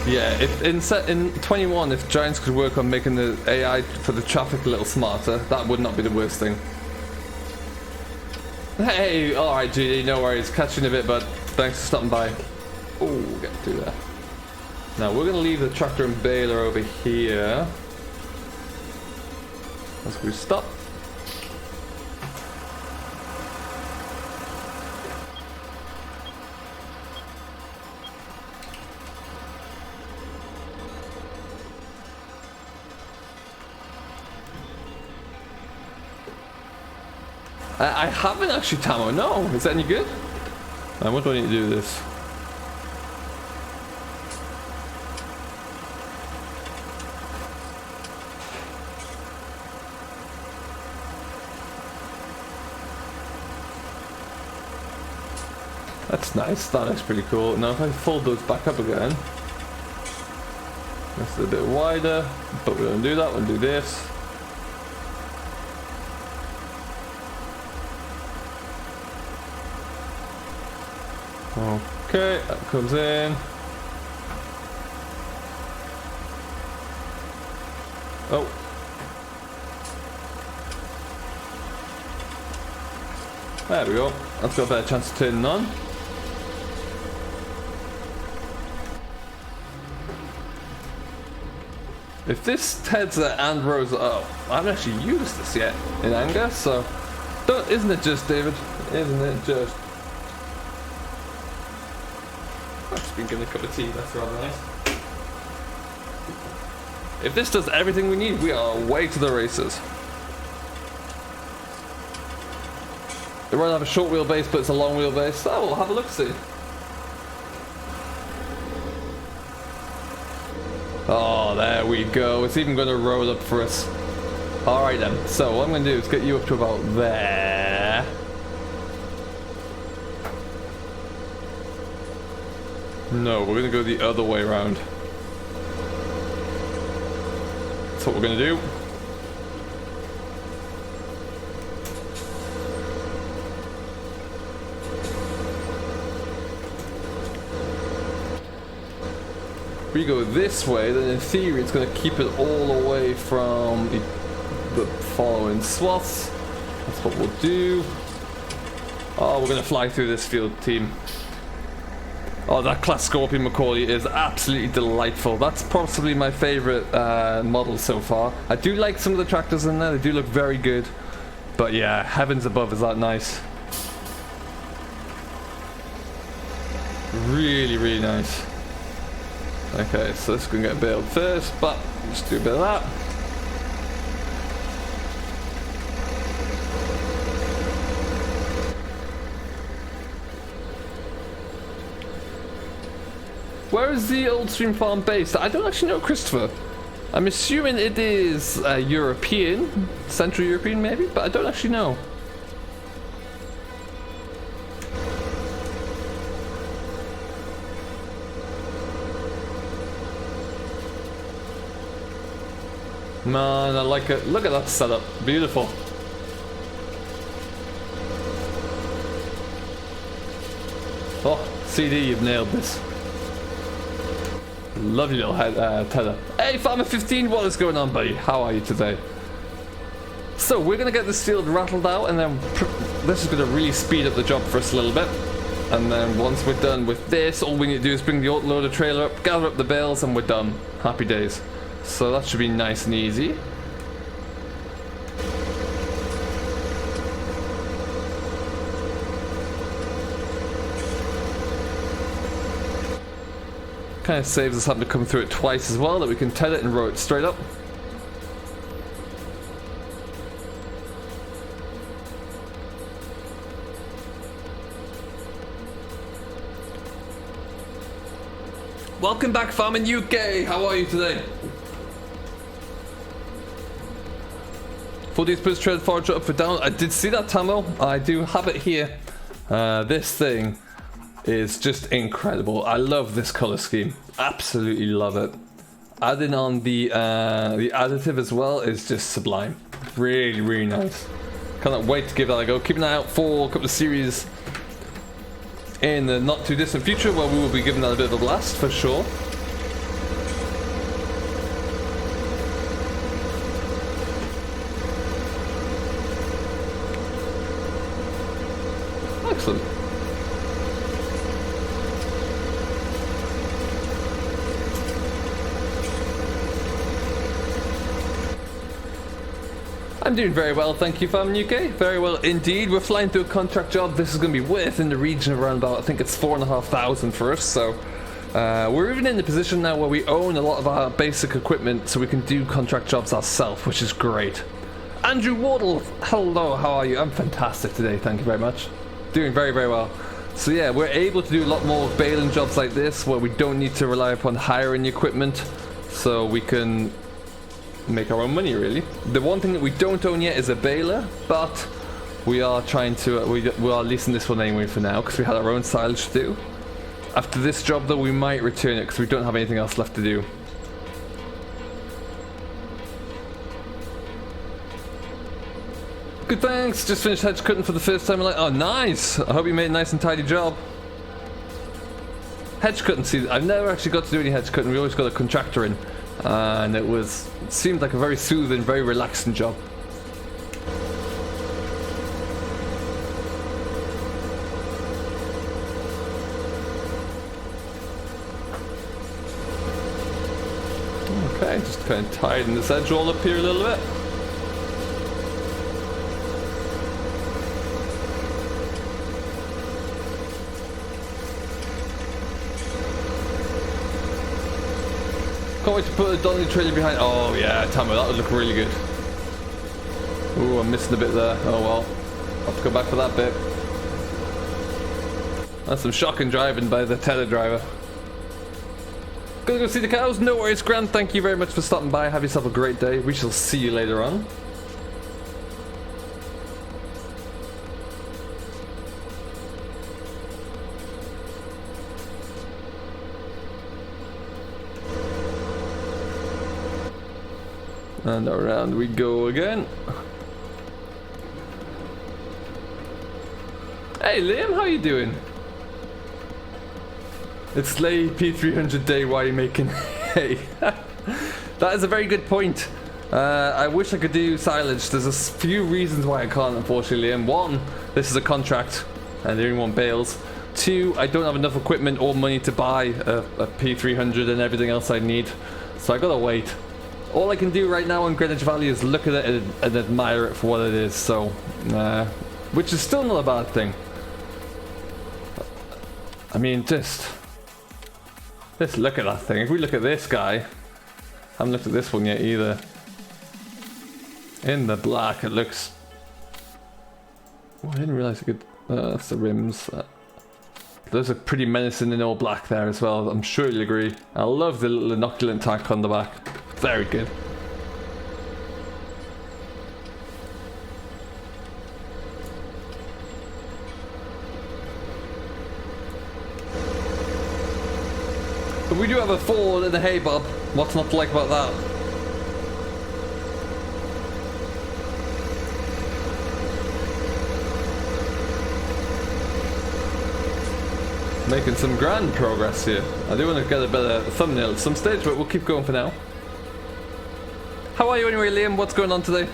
Yeah, in 21, if Giants could work on making the AI for the traffic a little smarter, that would not be the worst thing. Hey, alright GD, no worries. Catch you in a bit, bud. Thanks for stopping by. Oh, get through there. Now, we're going to leave the tractor and baler over here. As we stop. I haven't actually, Tamo. No, is that any good? What do I need to do with this? That's nice. That looks pretty cool. Now if I fold those back up again, that's a bit wider, but we don't do that. We'll do this. Okay, that comes in. Oh. There we go. That's got a better chance of turning on. If this Tedza and Rosa, oh, I haven't actually used this yet in anger, so isn't it just, David? Isn't it just? I've just been given a cup of tea, that's rather nice. If this does everything we need, we are away to the races. It won't have a short wheelbase, but it's a long wheelbase. Oh, we'll have a look see. Oh, there we go. It's even going to roll up for us. Alright then, so what I'm going to do is get you up to about there. No, we're going to go the other way around. That's what we're going to do. If we go this way, then in theory it's going to keep it all away from the following swaths. That's what we'll do. Oh, we're going to fly through this field, team. Oh, that class Scorpion Macaulay is absolutely delightful. That's possibly my favorite model so far. I do like some of the tractors in there. They do look very good. But yeah, heavens above, is that nice. Really, really nice. Okay, so this is going to get baled first, but just do a bit of that. Where is the old stream farm based? I don't actually know, Christopher. I'm assuming it is European, Central European maybe, but I don't actually know. Man, I like it. Look at that setup. Beautiful. Oh, CD, you've nailed this. Lovely little tether. Hey, Farmer 15, what is going on, buddy? How are you today? So, we're going to get this field rattled out, and then this is going to really speed up the job for us a little bit. And then once we're done with this, all we need to do is bring the autoloader trailer up, gather up the bales, and we're done. Happy days. So that should be nice and easy. Kind of saves us having to come through it twice as well, that we can tell it and row it straight up. Welcome back, Farming UK. How are you today? For these push tread forage up for down. I did see that, Tamo. I do have it here. This thing is just incredible. I love this color scheme. Absolutely love it. Adding on the additive as well is just sublime. Really, really nice. Cannot wait to give that a go. Keep an eye out for a couple of series in the not too distant future where we will be giving that a bit of a blast for sure. Excellent. I'm doing very well, thank you, Fam UK. Very well indeed. We're flying through a contract job. This is going to be worth in the region of around about, I think it's 4,500 for us. So we're even in the position now where we own a lot of our basic equipment, so we can do contract jobs ourselves, which is great. Andrew Wardle, hello, how are you? I'm fantastic today, thank you very much. Doing very, very well. So yeah, we're able to do a lot more baling jobs like this, where we don't need to rely upon hiring equipment, so we can make our own money, really. The one thing that we don't own yet is a baler, but we are trying to we are leasing this one anyway for now, because we had our own silage to do. After this job though, we might return it because we don't have anything else left to do. Good, thanks. Just finished hedge cutting for the first time. Oh, nice. I hope you made a nice and tidy job. Hedge cutting, see, I've never actually got to do any hedge cutting. We always got a contractor in, and it seemed like a very soothing, very relaxing job. Okay, just kind of tidying this edge all up here a little bit. Can't wait to put a Donnelly trailer behind. Oh yeah, Tammo, that would look really good. Ooh, I'm missing a bit there. Oh well, I'll have to go back for that bit. That's some shocking driving by the tether driver. Gonna go see the cows? No worries, Grant. Thank you very much for stopping by. Have yourself a great day. We shall see you later on. And around we go again. Hey Liam, how you doing? It's Slay P300 day, why are you making hay? That is a very good point. I wish I could do silage. There's a few reasons why I can't, unfortunately, Liam. One, this is a contract and they only want bales. Two, I don't have enough equipment or money to buy a P300 and everything else I need. So I gotta wait. all I can do right now in Greenwich Valley is look at it and admire it for what it is, so, which is still not a bad thing. I mean, just look at that thing. If we look at this guy, I haven't looked at this one yet either. In the black, it looks... Oh, I didn't realize I could... that's the rims. Those are pretty menacing in all black there as well, I'm sure you'll agree. I love the little inoculant tank on the back. Very good. But we do have a Ford and a hay bob. What's not to like about that? Making some grand progress here. I do want to get a better thumbnail at some stage, but we'll keep going for now. How are you anyway, Liam? What's going on today?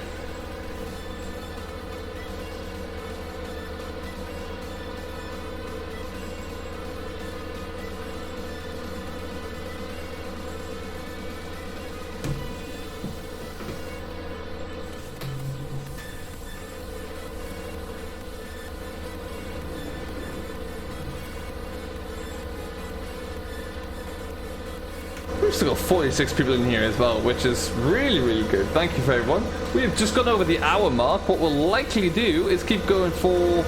We've still got 46 people in here as well, which is really, really good. Thank you for everyone. We've just gone over the hour mark. What we'll likely do is keep going for,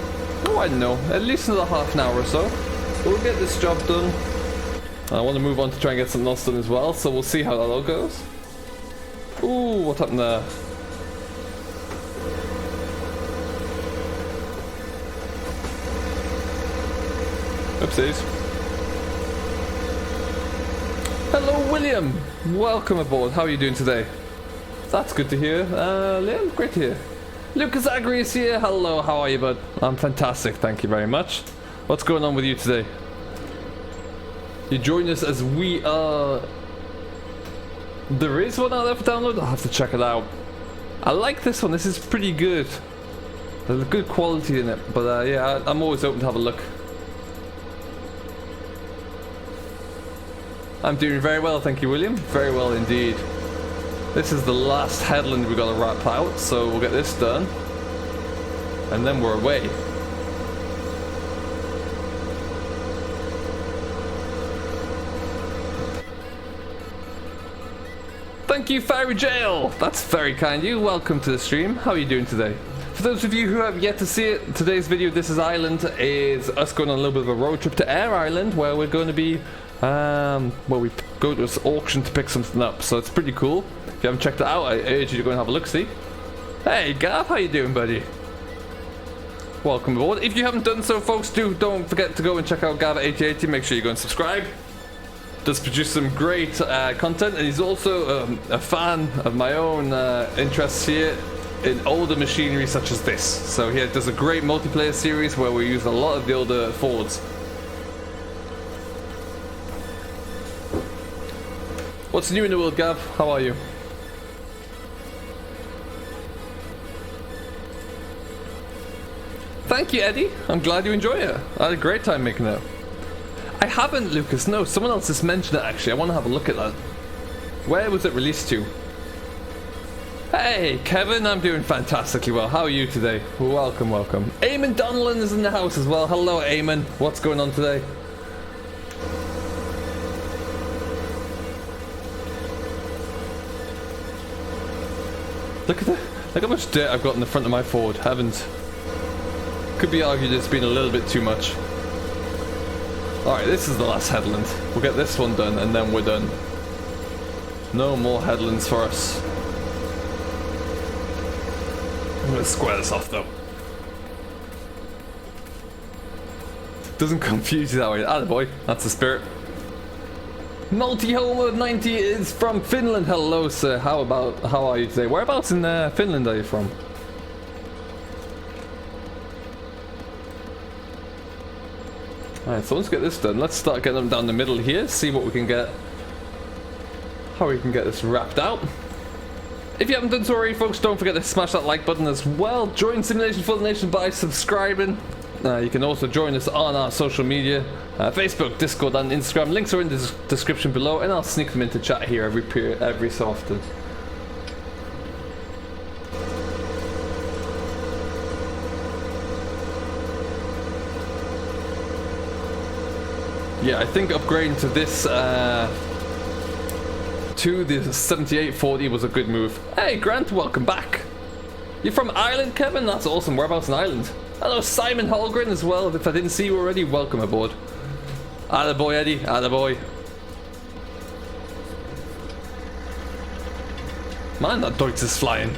oh, I don't know, at least another half an hour or so. We'll get this job done. I want to move on to try and get something else done as well, so we'll see how that all goes. Ooh, what happened there? Oopsies. Hello, William. Welcome aboard. How are you doing today? That's good to hear. Liam, great to hear. Lucas Agri is here. Hello, how are you, bud? I'm fantastic, thank you very much. What's going on with you today? You join us as we are... There is one out there for download? I'll have to check it out. I like this one. This is pretty good. There's a good quality in it, but yeah, I'm always open to have a look. I'm doing very well, thank you, William. Very well indeed. This is the last headland we've got to wrap out, so we'll get this done. And then we're away. Thank you, Fiery Jail. That's very kind of you. Welcome to the stream. How are you doing today? For those of you who have yet to see it, today's video, This Is Ireland, is us going on a little bit of a road trip to Air Island, where we're going to be well, we go to this auction to pick something up, so it's pretty cool. If you haven't checked it out, I urge you to go and have a look-see. Hey Gav, how you doing, buddy? Welcome aboard. If you haven't done so, folks, don't forget to go and check out Gav8080. Make sure you go and subscribe. Does produce some great content, and he's also a fan of my own interests here in older machinery such as this. So he does a great multiplayer series where we use a lot of the older Fords. What's new in the world, Gav? How are you? Thank you, Eddie. I'm glad you enjoy it. I had a great time making it. I haven't, Lucas. No, someone else has mentioned it, actually. I want to have a look at that. Where was it released to? Hey, Kevin. I'm doing fantastically well. How are you today? Welcome, welcome. Eamon Donnellan is in the house as well. Hello, Eamon. What's going on today? Look how much dirt I've got in the front of my Ford. Heavens. Could be argued it's been a little bit too much. Alright, this is the last headland. We'll get this one done and then we're done. No more headlands for us. I'm gonna square this off though. Doesn't confuse you that way. Attaboy, that's the spirit. Multi-Homer 90 is from Finland. Hello, sir. How are you today? Whereabouts in Finland are you from? Alright, so let's get this done. Let's start getting them down the middle here. See what we can get. How we can get this wrapped out. If you haven't done so already, folks, don't forget to smash that like button as well. Join Simulation for the Nation by subscribing. You can also join us on our social media, Facebook, Discord and Instagram. Links are in the description below, and I'll sneak them into chat here every so often. Yeah, I think upgrading to this, to the 7840 was a good move. Hey, Grant, welcome back. You're from Ireland, Kevin? That's awesome. Whereabouts in Ireland? Hello, Simon Holgren as well. If I didn't see you already, welcome aboard. Attaboy, Eddie. Attaboy. Man, that Deutz is flying.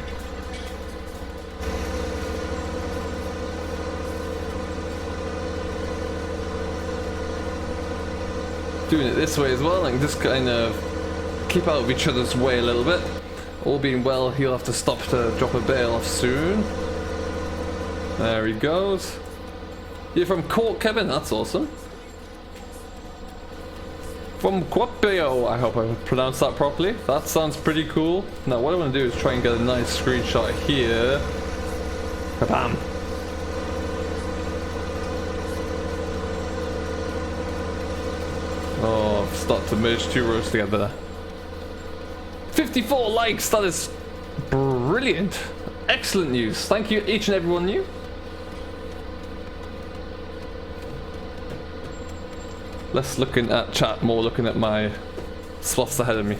Doing it this way as well, and just kind of keep out of each other's way a little bit. All being well, he'll have to stop to drop a bale off soon. There he goes. You're from Cork, Kevin? That's awesome. From Quapio, I hope I pronounced that properly. That sounds pretty cool. Now what I want to do is try and get a nice screenshot here. Kabam! Oh, start to merge two rows together. 54 likes, that is brilliant. Excellent news. Thank you, each and every one of you. Less looking at chat, more looking at my slots ahead of me.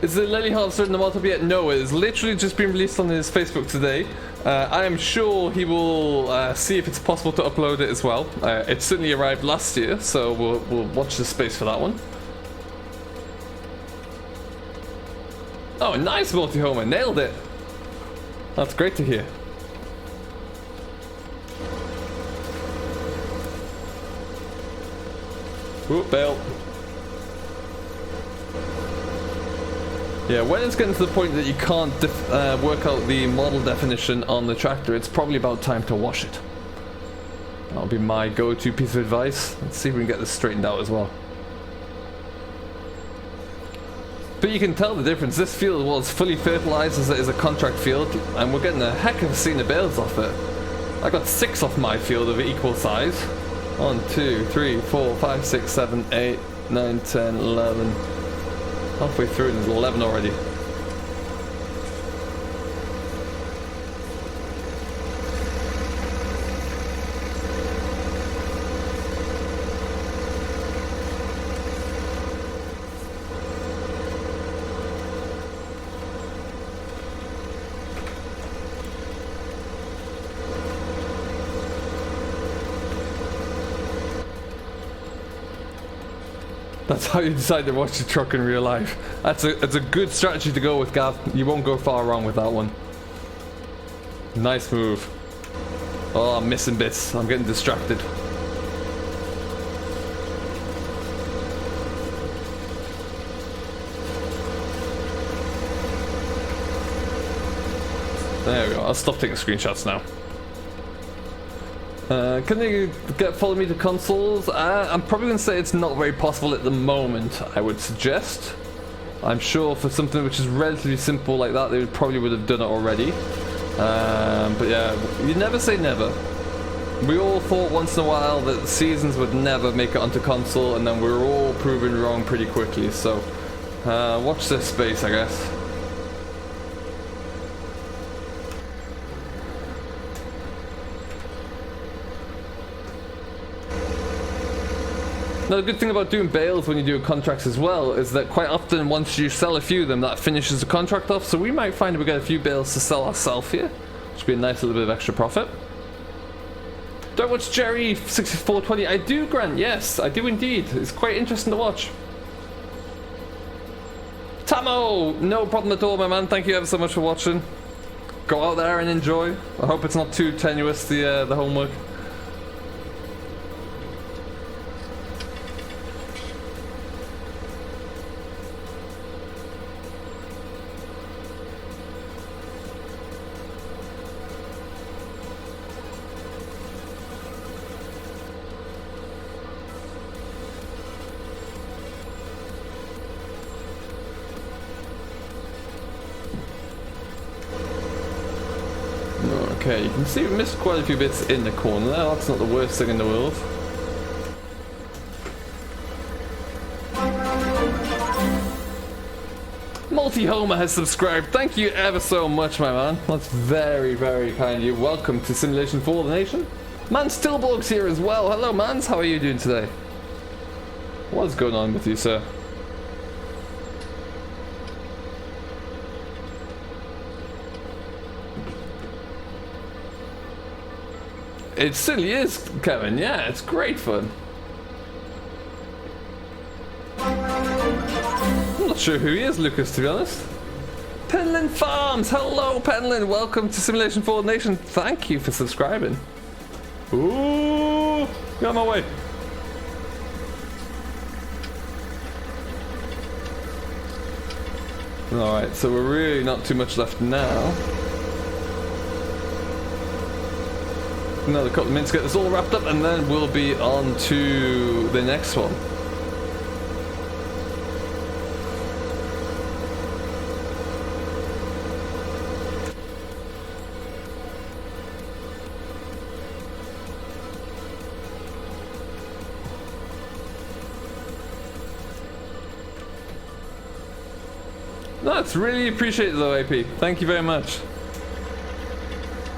Is the Lily Harvester in the mod yet? No, it has literally just been released on his Facebook today. I am sure he will see if it's possible to upload it as well. It certainly arrived last year, so we'll watch the space for that one. Oh, nice multi-homer, nailed it. That's great to hear. Whoop, bale. Yeah, when it's getting to the point that you can't work out the model definition on the tractor, it's probably about time to wash it. That'll be my go-to piece of advice. Let's see if we can get this straightened out as well. But you can tell the difference. This field was fully fertilized as it is a contract field, and we're getting a heck of a scene of bales off it. I got 6 off my field of equal size. 1, 2, 3, 4, 5, 6, 7, 8, 9, 10, 11. Halfway through and there's 11 already. That's how you decide to watch the truck in real life. That's a good strategy to go with, Gav. You won't go far wrong with that one. Nice move. Oh, I'm missing bits. I'm getting distracted. There we go. I'll stop taking screenshots now. Can they follow me to consoles? I'm probably going to say it's not very possible at the moment, I would suggest. I'm sure for something which is relatively simple like that, they probably would have done it already. But yeah, you never say never. We all thought once in a while that seasons would never make it onto console, and then we were all proven wrong pretty quickly. So watch this space, I guess. Now the good thing about doing bales when you do contracts as well is that quite often once you sell a few of them, that finishes the contract off, so we might find we get a few bales to sell ourselves here, which would be a nice little bit of extra profit. Don't watch Jerry 6420. I do, Grant, yes, I do indeed. It's quite interesting to watch. Tamo, no problem at all, my man. Thank you ever so much for watching. Go out there and enjoy. I hope it's not too tenuous, the homework. Okay, you can see we missed quite a few bits in the corner there. That's not the worst thing in the world. Mighty Homer has subscribed. Thank you ever so much, my man. That's very, very kind of you. Welcome to Simulation for the Nation. Man Stillborg's here as well. Hello, Mans. How are you doing today? What's going on with you, sir? It certainly is, Kevin. Yeah, it's great fun. I'm not sure who he is, Lucas, to be honest. Penland Farms! Hello, Penland! Welcome to Simulation for the Nation. Thank you for subscribing. Ooh! Get out of my way. Alright, so we're really not too much left now. Another couple of minutes to get this all wrapped up, and then we'll be on to the next one. No, it's really appreciated though, AP. Thank you very much.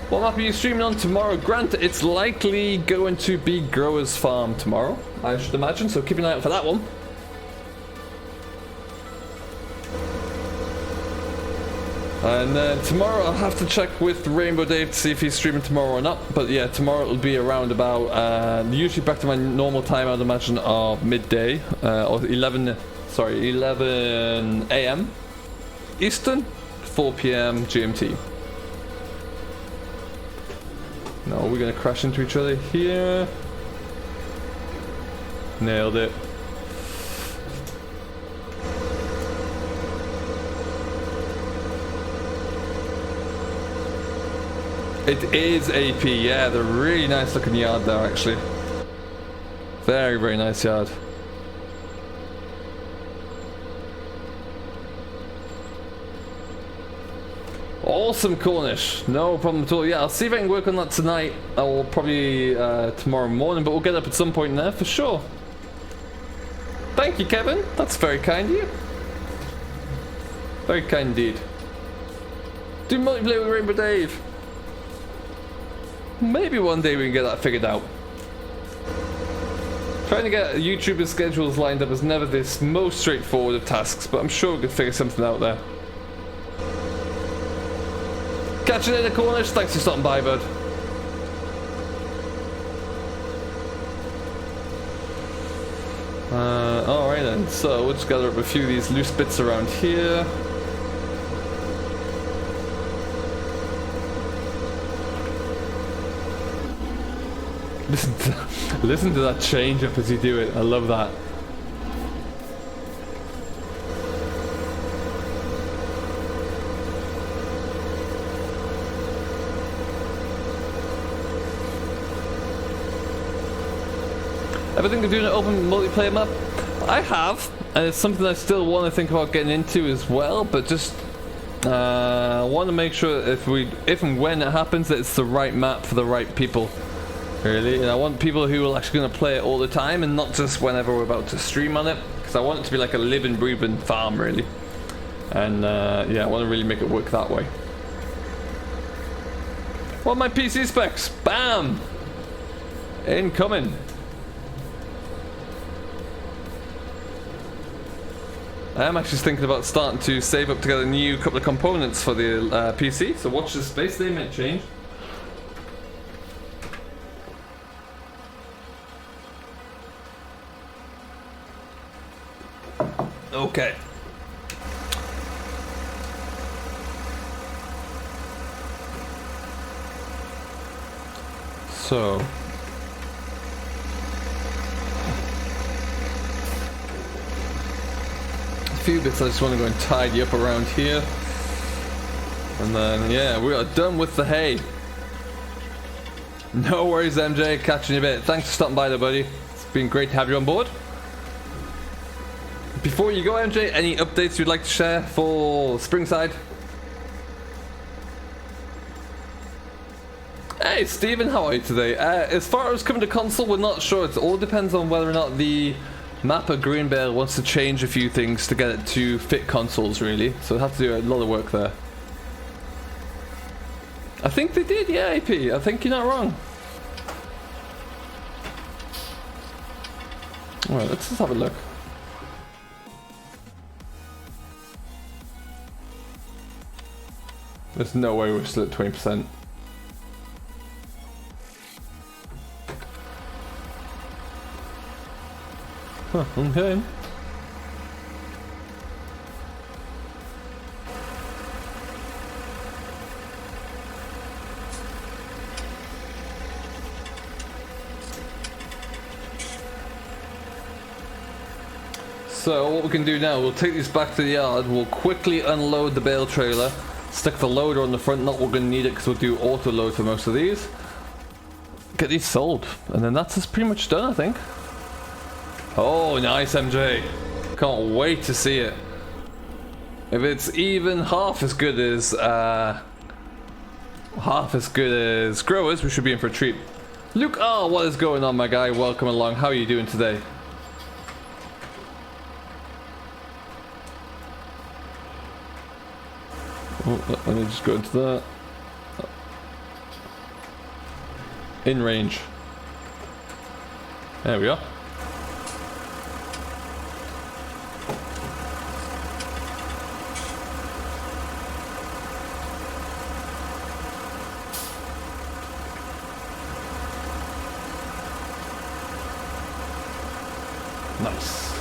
What map are you streaming on tomorrow? Grant, it's likely going to be Grower's Farm tomorrow, I should imagine, so keep an eye out for that one. And then tomorrow I'll have to check with Rainbow Dave to see if he's streaming tomorrow or not. But yeah, tomorrow it'll be around about, usually back to my normal time, I'd imagine, of midday, or 11 a.m. Eastern, 4 p.m. GMT. No, we're gonna crash into each other here. Nailed it. It is AP, yeah, they're really nice looking yard there actually. Very, very nice yard. Awesome, Cornish. No problem at all. Yeah, I'll see if I can work on that tonight. Or probably tomorrow morning, but we'll get up at some point in there for sure. Thank you, Kevin. That's very kind of you. Very kind indeed. Do multiplayer with Rainbow Dave. Maybe one day we can get that figured out. Trying to get YouTubers' schedules lined up is never this most straightforward of tasks, but I'm sure we could figure something out there. Catch you later, Cornish. Thanks for stopping by, bud. Alright then, so we'll just gather up a few of these loose bits around here. Listen to that change up as you do it. I love that. Ever think of doing an open multiplayer map? I have, and it's something I still want to think about getting into as well, but just want to make sure if and when it happens that it's the right map for the right people, really. And I want people who are actually going to play it all the time and not just whenever we're about to stream on it, because I want it to be like a live and breathing farm, really. And yeah, I want to really make it work that way. What are my PC specs? Bam! Incoming. I am actually thinking about starting to save up together a new couple of components for the PC, so watch this space, they might change. Okay. So. Few bits I just want to go and tidy up around here, and then yeah, we are done with the hay. No worries, MJ, catching you a bit. Thanks for stopping by there, buddy. It's been great to have you on board. Before you go, MJ, any updates you'd like to share for Springside? Hey Stephen, how are you today? As far as coming to console, we're not sure. It all depends on whether or not the Mappa Green Bale wants to change a few things to get it to fit consoles, really. So it has to do a lot of work there. I think they did, yeah, AP. I think you're not wrong. Alright, let's just have a look. There's no way we're still at 20%. Huh, okay. So what we can do now, we'll take these back to the yard, we'll quickly unload the bale trailer, stick the loader on the front, not we're going to need it because we'll do auto load for most of these. Get these sold, and then that's just pretty much done, I think. Oh, nice, MJ. Can't wait to see it. If it's even half as good as Growers, we should be in for a treat. Luke R, what is going on, my guy? Welcome along. How are you doing today? Oh, let me just go into that. In range. There we are. Nice.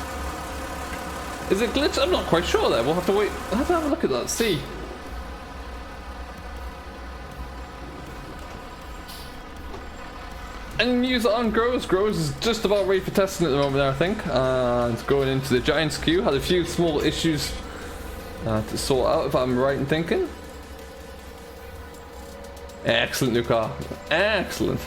Is it glitched? I'm not quite sure there. We'll have to wait. I'll have to have a look at that, see. Any news on Growers? Growers is just about ready for testing at the moment, I think. It's going into the Giants queue. Had a few small issues to sort out, if I'm right in thinking. Excellent new car. Excellent.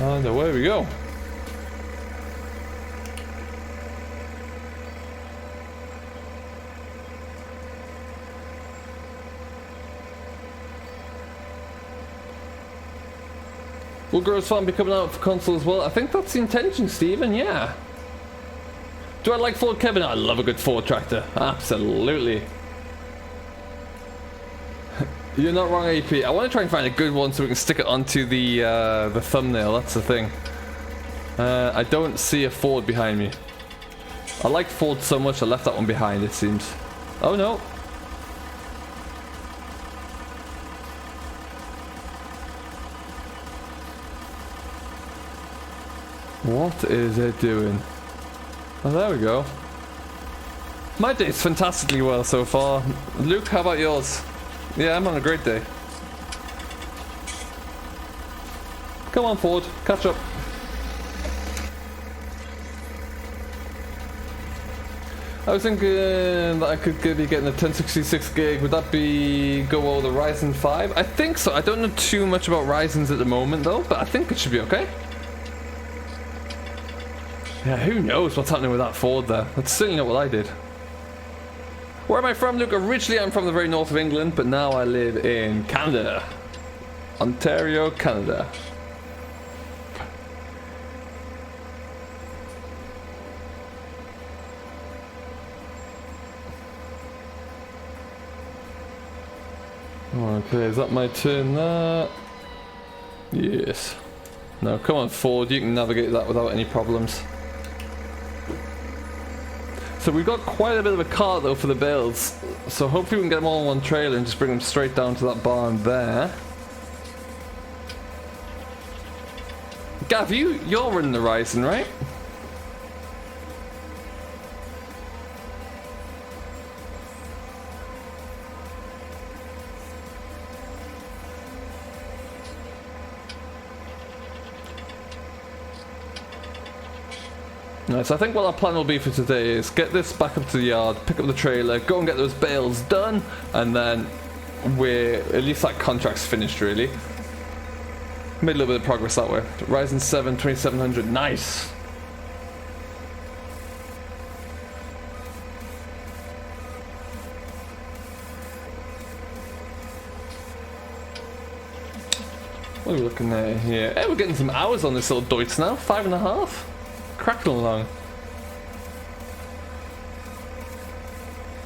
And away we go. Will Growers Farm be coming out for console as well? I think that's the intention, Stephen, yeah. Do I like Ford, Kevin? I love a good Ford tractor. Absolutely. You're not wrong, AP. I want to try and find a good one so we can stick it onto the thumbnail. That's the thing. I don't see a Ford behind me. I like Ford so much I left that one behind, it seems. Oh no. What is it doing? Oh, there we go. My day's fantastically well so far. Luke, how about yours? Yeah, I'm on a great day. Come on, Ford, catch up. I was thinking that I could be getting a 1066 gig. Would that be go over the Ryzen 5? I think so. I don't know too much about Ryzens at the moment though, but I think it should be okay. Yeah, who knows what's happening with that Ford there. That's certainly not what I did. Where am I from, Luke? Originally I'm from the very north of England, but now I live in Canada. Ontario, Canada. Okay, is that my turn there? Yes. Now come on, Ford, you can navigate that without any problems. So we've got quite a bit of a cart though for the bales, so hopefully we can get them all on one trailer and just bring them straight down to that barn there. Gav, you're running the Ryzen, right? Alright, so I think what our plan will be for today is get this back up to the yard, pick up the trailer, go and get those bales done, and then we're at least that contract's finished really. Made a little bit of progress that way. Ryzen 7 2700, nice. What are we looking at here? Hey, we're getting some hours on this little Deutz now. 5.5. Cracking along.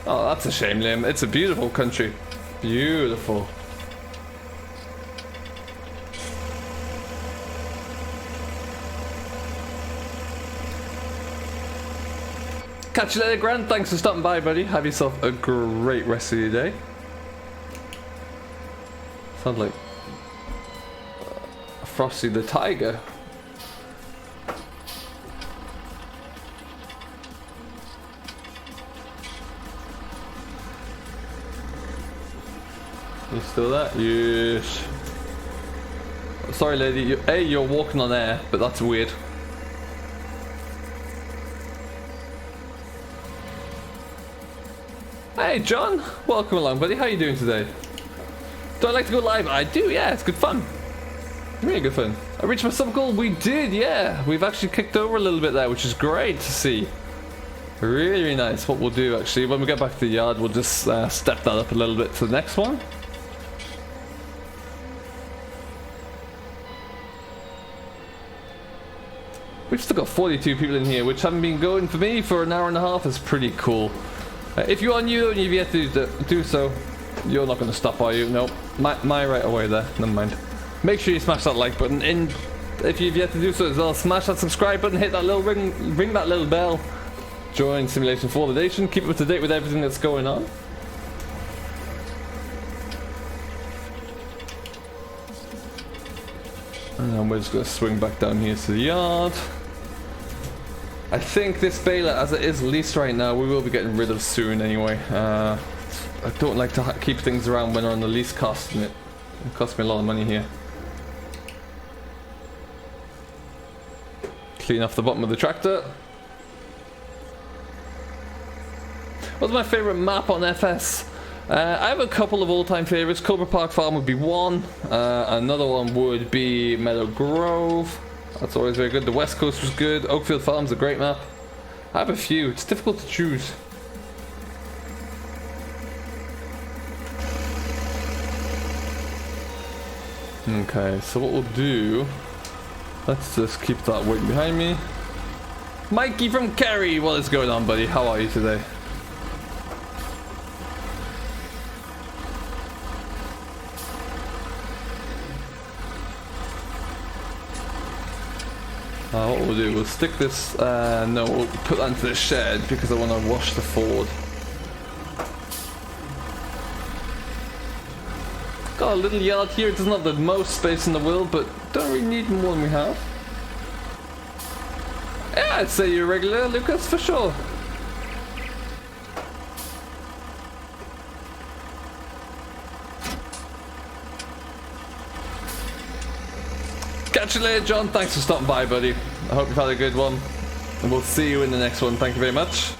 Oh, that's a shame, Liam. It's a beautiful country. Beautiful. Catch you later, Grant. Thanks for stopping by, buddy. Have yourself a great rest of your day. Sounds like Frosty the Tiger. You still there? Yes. Sorry, lady. You're walking on air, but that's weird. Hey, John. Welcome along, buddy. How you doing today? Do I like to go live? I do, yeah. It's good fun. Really good fun. I reached my sub goal. We did, yeah. We've actually kicked over a little bit there, which is great to see. Really, really nice. What we'll do, actually, when we get back to the yard, we'll just step that up a little bit to the next one. We've still got 42 people in here, which haven't been going for me for an hour and a half. Is pretty cool. If you're on you and you've yet to do so, you're not going to stop, are you? Nope. My right away there. Never mind. Make sure you smash that like button. And if you've yet to do so as well, smash that subscribe button, hit that little ring that little bell. Join Simulation for the Nation. Keep up to date with everything that's going on. And then we're just going to swing back down here to the yard. I think this baler, as it is leased right now, we will be getting rid of soon anyway. I don't like to keep things around when they're on the lease cost, and it costs me a lot of money here. Clean off the bottom of the tractor. What's my favourite map on FS? I have a couple of all-time favourites. Cobra Park Farm would be one. Another one would be Meadow Grove. That's always very good. The West Coast was good. Oakfield Farm's a great map. I have a few. It's difficult to choose. Okay, so what we'll do... Let's just keep that waiting behind me. Mikey from Kerry, what is going on, buddy? How are you today? What we'll do, we'll stick this, no, we'll put that into the shed because I want to wash the Ford. Got a little yard here, it doesn't have the most space in the world, but don't really need more than we have. Yeah, I'd say you're regular, Lucas, for sure. Catch you later, John. Thanks for stopping by, buddy. I hope you've had a good one. And we'll see you in the next one. Thank you very much.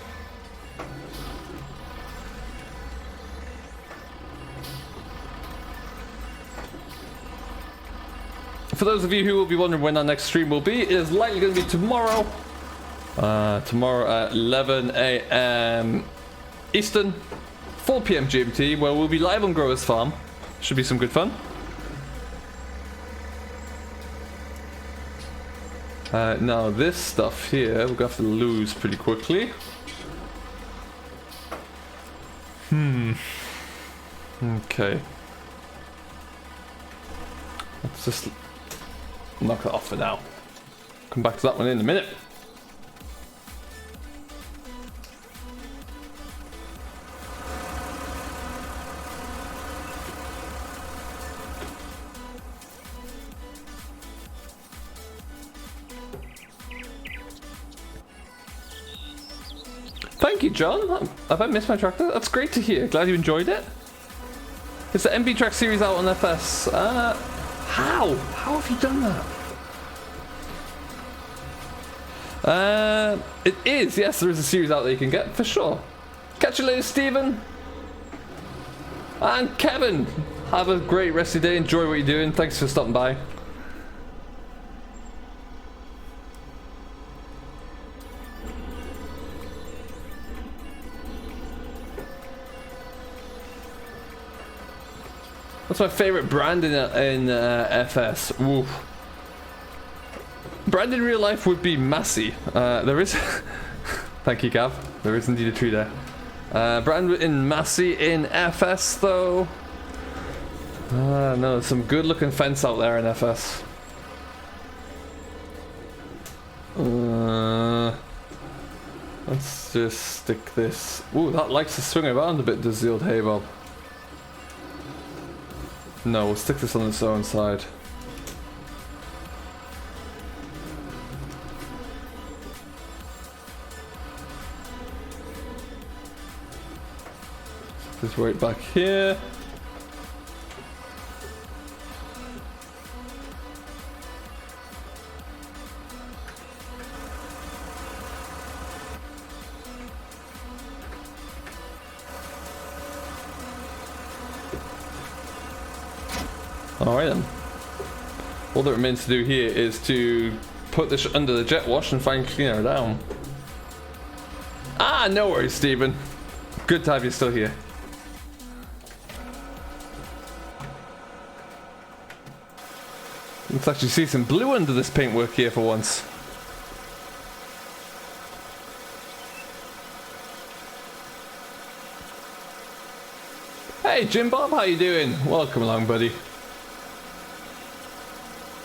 For those of you who will be wondering when our next stream will be, it is likely going to be tomorrow. Tomorrow at 11 AM Eastern, 4 PM GMT, where we'll be live on Growers Farm. Should be some good fun. Now this stuff here, we're going to have to lose pretty quickly. Okay. Let's just knock it off for now. Come back to that one in a minute. Thank you, John. Have I missed my tractor? That's great to hear. Glad you enjoyed it. Is the MB Track series out on FS? How? How have you done that? It is, yes, there is a series out there you can get, for sure. Catch you later, Stephen. And Kevin. Have a great rest of your day. Enjoy what you're doing. Thanks for stopping by. What's my favorite brand in FS? Oof. Brand in real life would be Massey. There is... Thank you, Gav. There is indeed a tree there. Brand in Massey in FS, though. No, some good looking fence out there in FS. Let's just stick this. Ooh, that likes to swing around a bit, does the old hay bob. No, we'll stick this on its own side. Just right back here. Alright then. All that remains to do here is to put this under the jet wash and find cleaner down. Ah, no worries, Stephen. Good to have you still here. Let's actually see some blue under this paintwork here for once. Hey Jim Bob, how you doing? Welcome along, buddy.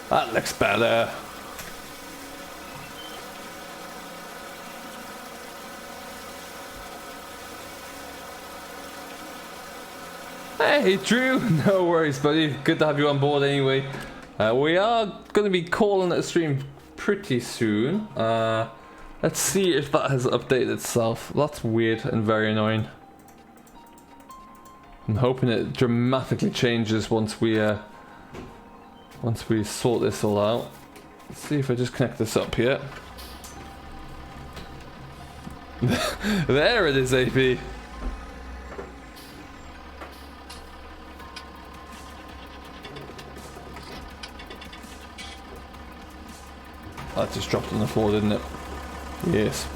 That looks better. Hey Drew, no worries buddy, good to have you on board anyway. We are going to be calling it a stream pretty soon. Let's see if that has updated itself. That's weird and very annoying. I'm hoping it dramatically changes once we sort this all out. Let's see if I just connect this up here. There it is, AP. That just dropped on the floor, didn't it? Yes.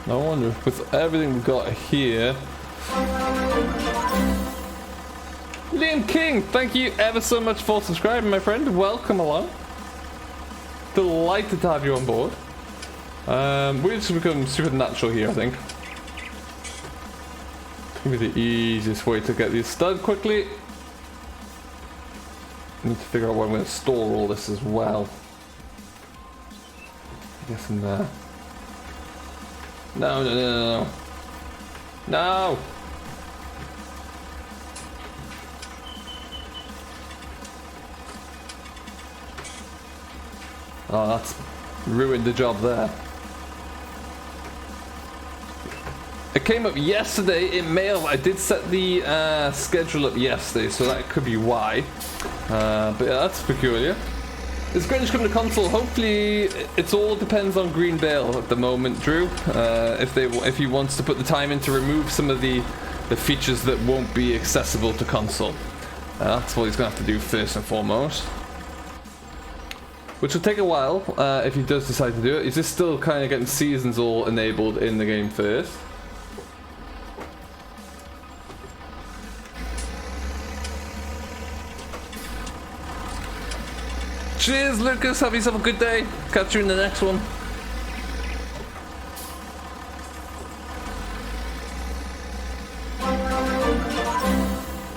I wonder, with everything we've got here... Liam King, thank you ever so much for subscribing, my friend. Welcome along. Delighted to have you on board. We're just become supernatural here, I think. Maybe the easiest way to get these done quickly. I need to figure out where I'm going to store all this as well. I guess in there. No, no, no, no, no. No! Oh, that's ruined the job there. It came up yesterday. It may have. I did set the schedule up yesterday, so that could be why. But yeah, that's peculiar. Is Greenwich coming to console? Hopefully, it all depends on Green Bale at the moment, Drew. If he wants to put the time in to remove some of the features that won't be accessible to console. That's what he's going to have to do first and foremost. Which will take a while if he does decide to do it. He's just still kind of getting seasons all enabled in the game first. Cheers, Lucas. Have yourself a good day. Catch you in the next one.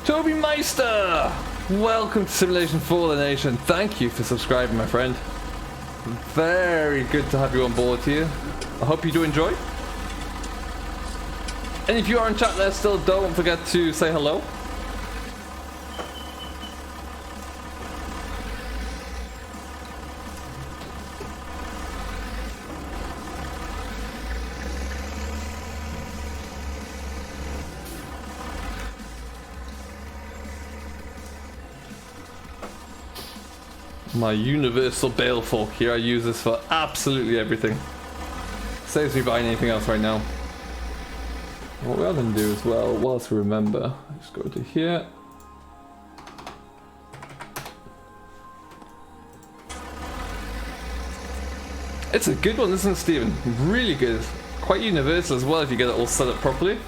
Toby Meister! Welcome to Simulation for the Nation. Thank you for subscribing, my friend. Very good to have you on board here. I hope you do enjoy. And if you are in chat there still, don't forget to say hello. My universal bale fork here. I use this for absolutely everything. Saves me buying anything else right now. What we are going to do as well, whilst we remember, let's go to here. It's a good one, isn't it, Stephen? Really good. Quite universal as well if you get it all set up properly.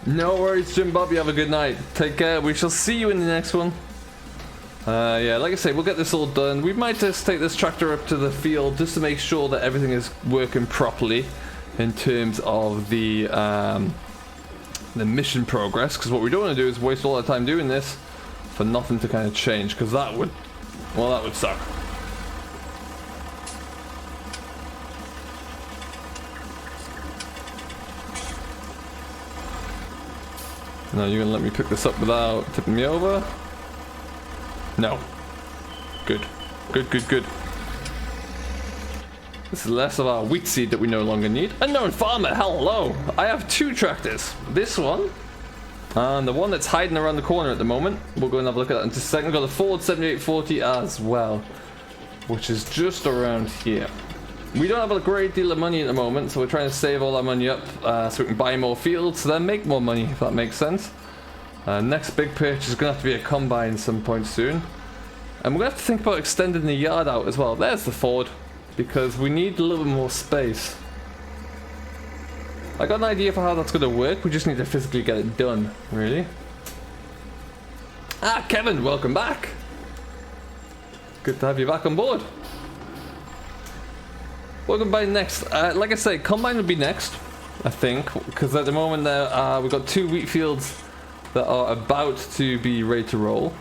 No worries, Jim Bob. You have a good night. Take care. We shall see you in the next one. Yeah, like I say, we'll get this all done. We might just take this tractor up to the field just to make sure that everything is working properly in terms of the mission progress. Because what we don't want to do is waste all our time doing this for nothing to kind of change. Because that would, well, that would suck. Now you're gonna let me pick this up without tipping me over? No. Good. Good, good, good. This is less of our wheat seed that we no longer need. Unknown farmer, hello! I have two tractors. This one, and the one that's hiding around the corner at the moment. We'll go and have a look at that in just a second. We've got the Ford 7840 as well, which is just around here. We don't have a great deal of money at the moment, so we're trying to save all our money up so we can buy more fields, so then make more money, if that makes sense. Next big purchase is going to have to be a combine some point soon. And we're going to have to think about extending the yard out as well. There's the Ford, because we need a little bit more space. I got an idea for how that's going to work, we just need to physically get it done, really. Ah, Kevin, welcome back! Good to have you back on board. What combine next? Like I say, combine will be next, I think, because at the moment there we've got two wheat fields that are about to be ready to roll.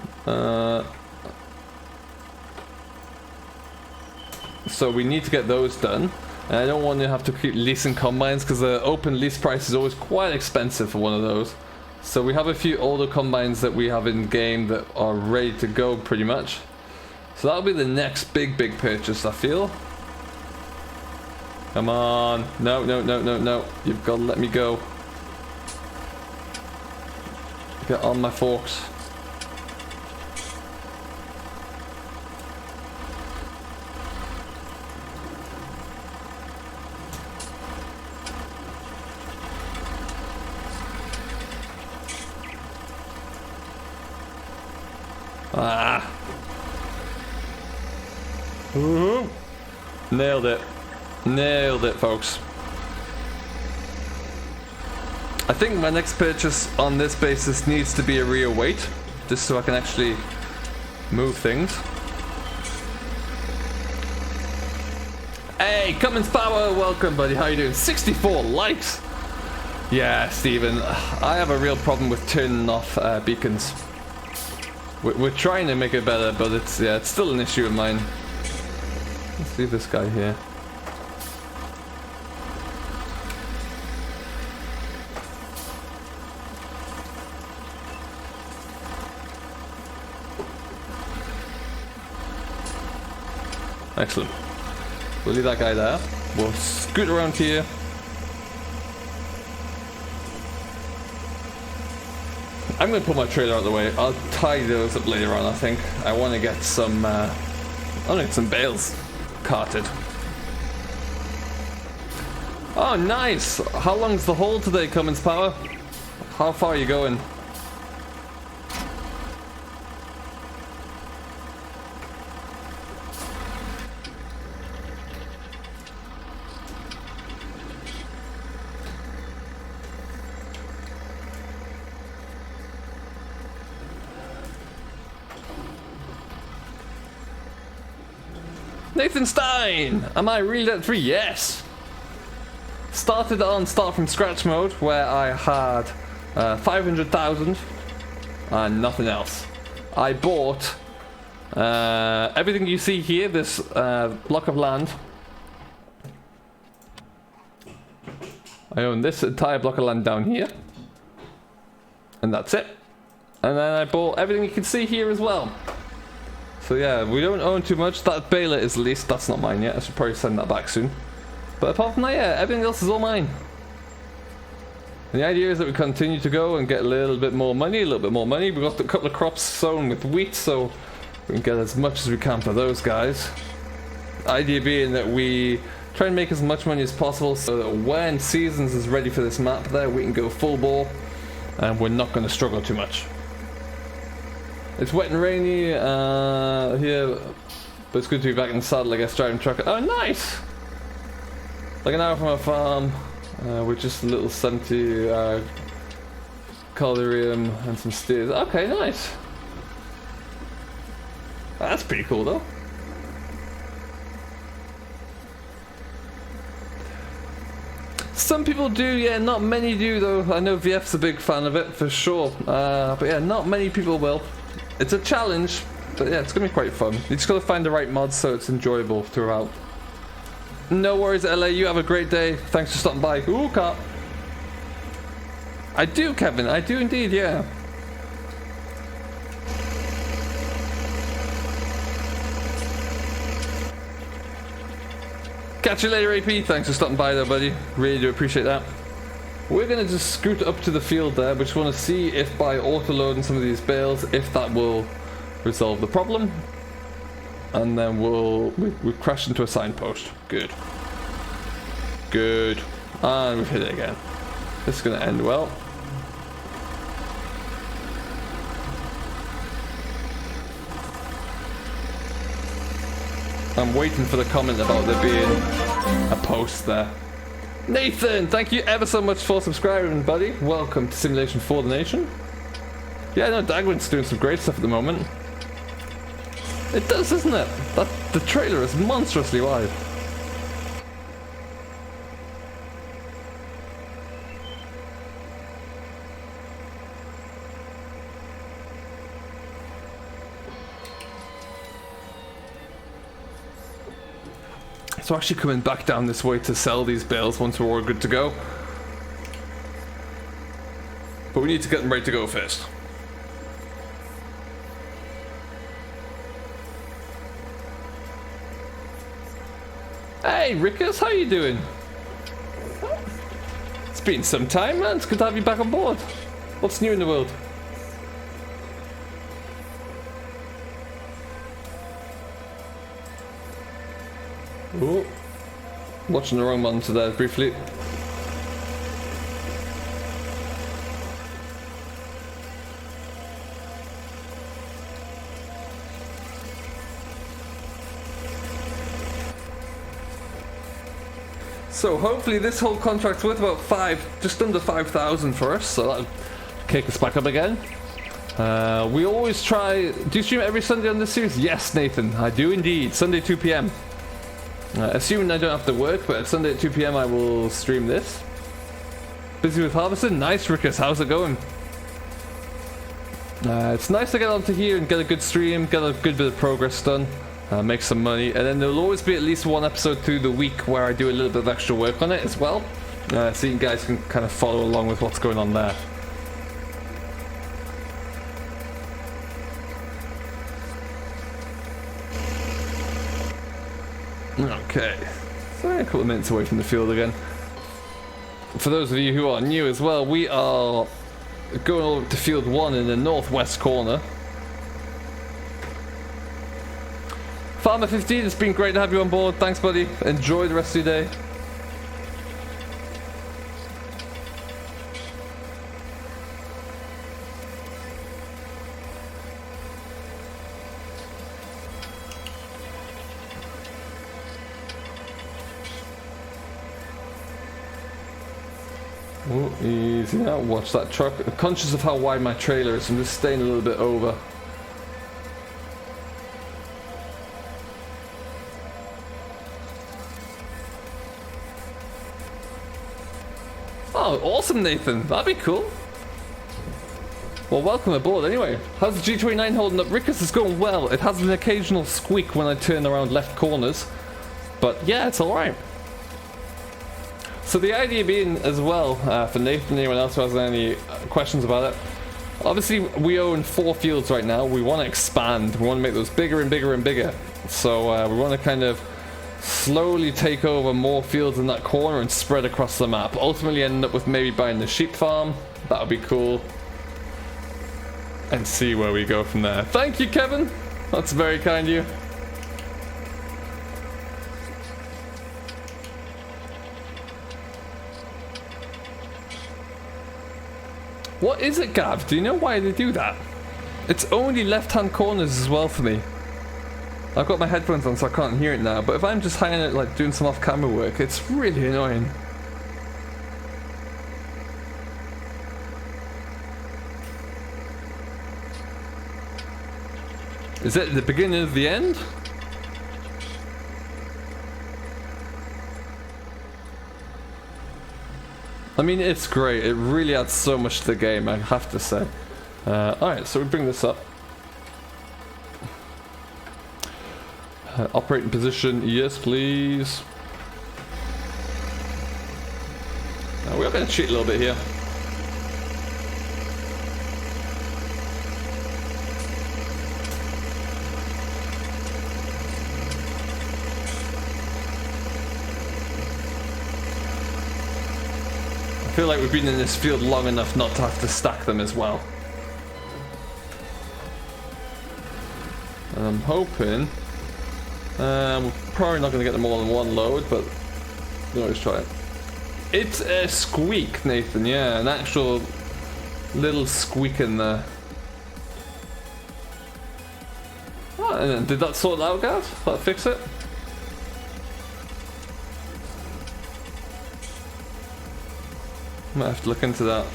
So we need to get those done. And I don't want to have to keep leasing combines because the open lease price is always quite expensive for one of those. So we have a few older combines that we have in game that are ready to go pretty much. So that'll be the next big purchase, I feel. Come on. No, no, no, no, no. You've got to let me go. Get on my forks. Ah. Ooh. Nailed it. Nailed it, folks. I think my next purchase on this basis needs to be a rear weight, just so I can actually move things. Hey, Cummins Power, welcome, buddy. How you doing? 64 likes. Yeah, Steven, I have a real problem with turning off beacons. We're trying to make it better, but it's still an issue of mine. Let's leave this guy here. Excellent. We'll leave that guy there. We'll scoot around here. I'm going to put my trailer out of the way. I'll tie those up later on, I think. I want to get some bales carted. Oh, nice! How long's the haul today, Cummins Power? How far are you going? Nathan Stein! Am I really at 3? Yes! Started on start from scratch mode where I had 500,000 and nothing else. I bought everything you see here, this block of land. I own this entire block of land down here. And that's it. And then I bought everything you can see here as well. So yeah, we don't own too much. That baler is leased. That's not mine yet. I should probably send that back soon. But apart from that, yeah, everything else is all mine. And the idea is that we continue to go and get a little bit more money, We've got a couple of crops sown with wheat, so we can get as much as we can for those guys. The idea being that we try and make as much money as possible so that when Seasons is ready for this map there, we can go full bore and we're not going to struggle too much. It's wet and rainy here, but it's good to be back in the saddle, I guess, driving truck. Oh, nice! Like an hour from our farm, with just a little 70 Calderium and some steers. Okay, nice. That's pretty cool, though. Some people do, yeah, not many do, though. I know VF's a big fan of it, for sure. But yeah, not many people will. It's a challenge, but yeah, it's gonna be quite fun. You just gotta find the right mods so it's enjoyable throughout. No worries, LA, you have a great day. Thanks for stopping by. Ooh, car. I do, Kevin, I do indeed, yeah. Catch you later, AP. Thanks for stopping by though, buddy. Really do appreciate that. We're going to just scoot up to the field there. We just want to see if by auto-loading some of these bales, if that will resolve the problem. And then we've crashed into a signpost. Good. Good. And we've hit it again. This is going to end well. I'm waiting for the comment about there being a post there. Nathan, thank you ever so much for subscribing, buddy. Welcome to Simulation for the Nation. Yeah, no, Dagwin's doing some great stuff at the moment. It does, doesn't it? The trailer is monstrously wide. So actually coming back down this way to sell these bales once we're all good to go. But we need to get them ready to go first. Hey Rickers, how you doing? It's been some time, man. It's good to have you back on board. What's new in the world? Oh, watching the wrong monitor there briefly. So hopefully this whole contract's worth about just under 5,000 for us, so that'll kick us back up again. We always try. Do you stream every Sunday on this series? Yes, Nathan, I do indeed. Sunday 2 p.m. Assuming I don't have to work, but at Sunday at 2 p.m. I will stream this. Busy with harvesting? Nice, Rickers. How's it going? It's nice to get onto here and get a good stream, get a good bit of progress done, make some money, and then there'll always be at least one episode through the week where I do a little bit of extra work on it as well, so you guys can kind of follow along with what's going on there. Okay, so a couple of minutes away from the field again. For those of you who are new as well, we are going over to field 1 in the northwest corner. Farmer 15, it's been great to have you on board. Thanks, buddy. Enjoy the rest of your day. Oh, easy now. Watch that truck. I'm conscious of how wide my trailer is, so I'm just staying a little bit over. Oh, awesome, Nathan. That'd be cool. Well, welcome aboard anyway. How's the G29 holding up? Rickers is going well. It has an occasional squeak when I turn around left corners, but yeah, it's alright. So the idea being as well, for Nathan and anyone else who has any questions about it, Obviously, we own 4 fields right now. We want to expand. We want to make those bigger and bigger and bigger. So we want to kind of slowly take over more fields in that corner and spread across the map. Ultimately end up with maybe buying the sheep farm. That would be cool. And see where we go from there. Thank you, Kevin. That's very kind of you. What is it, Gav? Do you know why they do that? It's only left-hand corners as well for me. I've got my headphones on so I can't hear it now, but if I'm just hanging out like doing some off-camera work, it's really annoying. Is it the beginning of the end? I mean, it's great. It really adds so much to the game, I have to say. Alright, so we bring this up. Operating position, yes please. We are going to cheat a little bit here. I feel like we've been in this field long enough not to have to stack them as well. And I'm hoping we're probably not going to get them all in one load, but we'll always try it. It's a squeak, Nathan, yeah, an actual little squeak in there. Oh, and did that sort it out, guys? Did that fix it? Might have to look into that.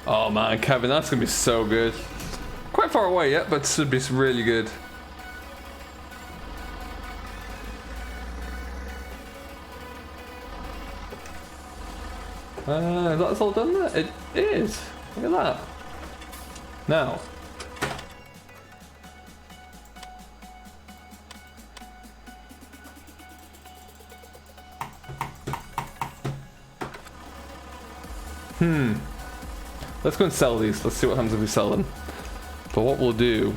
Oh man, Kevin, that's gonna be so good. Quite far away yet, but should be really good. That's all done there? It is. Look at that. Now. Let's go and sell these. Let's see what happens if we sell them. But what we'll do...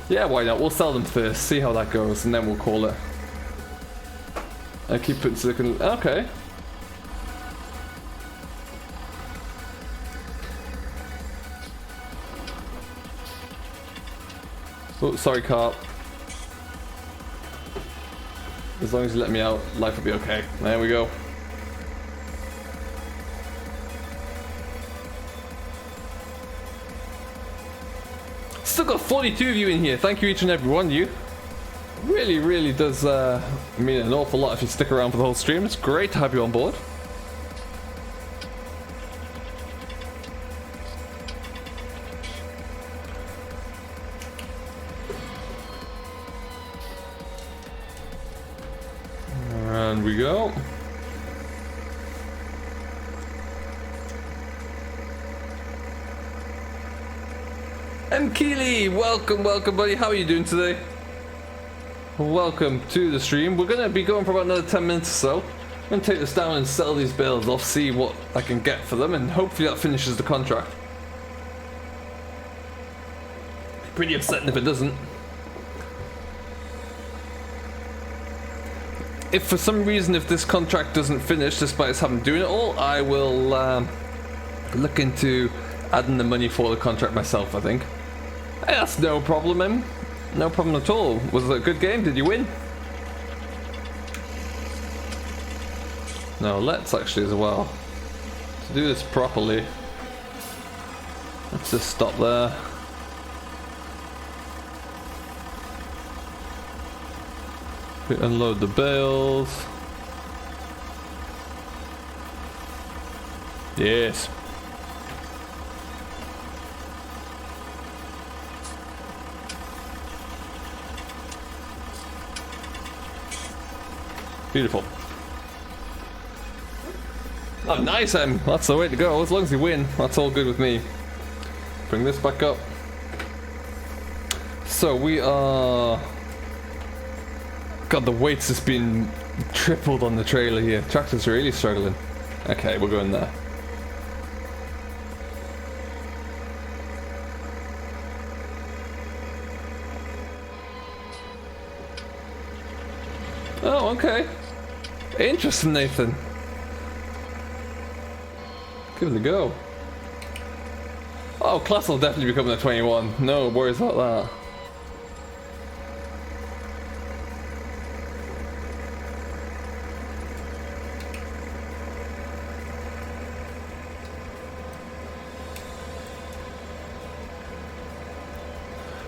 Yeah, why not? We'll sell them first, see how that goes, and then we'll call it. I keep putting silicon... Okay. Oh, sorry, carp. As long as you let me out, life will be okay. There we go. Still got 42 of you in here. Thank you, each and every one of you. Really, really does mean an awful lot if you stick around for the whole stream. It's great to have you on board. And we go. M. Keeley, welcome, buddy. How are you doing today? Welcome to the stream. We're going to be going for about another 10 minutes or so. I'm going to take this down and sell these bales off, see what I can get for them, and hopefully that finishes the contract. Pretty upsetting if it doesn't. If for some reason, if this contract doesn't finish, despite us having doing it all, I will look into adding the money for the contract myself, I think. Hey, that's no problem, man. No problem at all. Was it a good game? Did you win? No, let's actually as well. To do this properly, let's just stop there. We unload the bales. Yes. Beautiful. Oh, nice, Em. That's the way to go. As long as you win, that's all good with me. Bring this back up. So we are... God, the weight's just been tripled on the trailer here. Tractor's really struggling. Okay, we're going there. Oh, okay. Interesting, Nathan. Give it a go. Oh, class will definitely be coming at 21. No worries about that.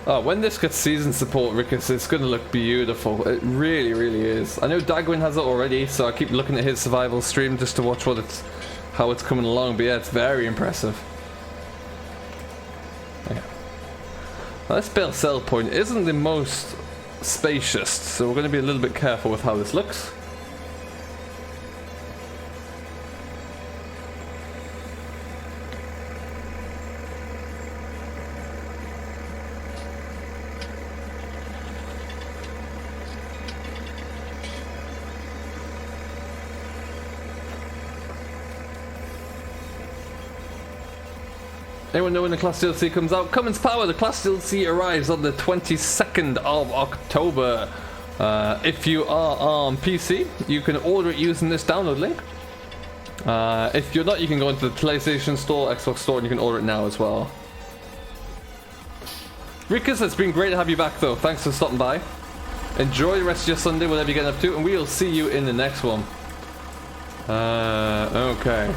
Oh, when this gets season support, Rickus, it's going to look beautiful. It really, really is. I know Dagwin has it already, so I keep looking at his survival stream just to watch how it's coming along. But yeah, it's very impressive. Okay. Now, this bale sell point isn't the most spacious, so we're going to be a little bit careful with how this looks. Anyone know when the Class DLC comes out? Cummins Power, the Class DLC arrives on the 22nd of October. If you are on PC, you can order it using this download link. If you're not, you can go into the PlayStation Store, Xbox Store, and you can order it now as well. Rickus, it's been great to have you back though. Thanks for stopping by. Enjoy the rest of your Sunday, whatever you're getting up to, and we'll see you in the next one. Okay.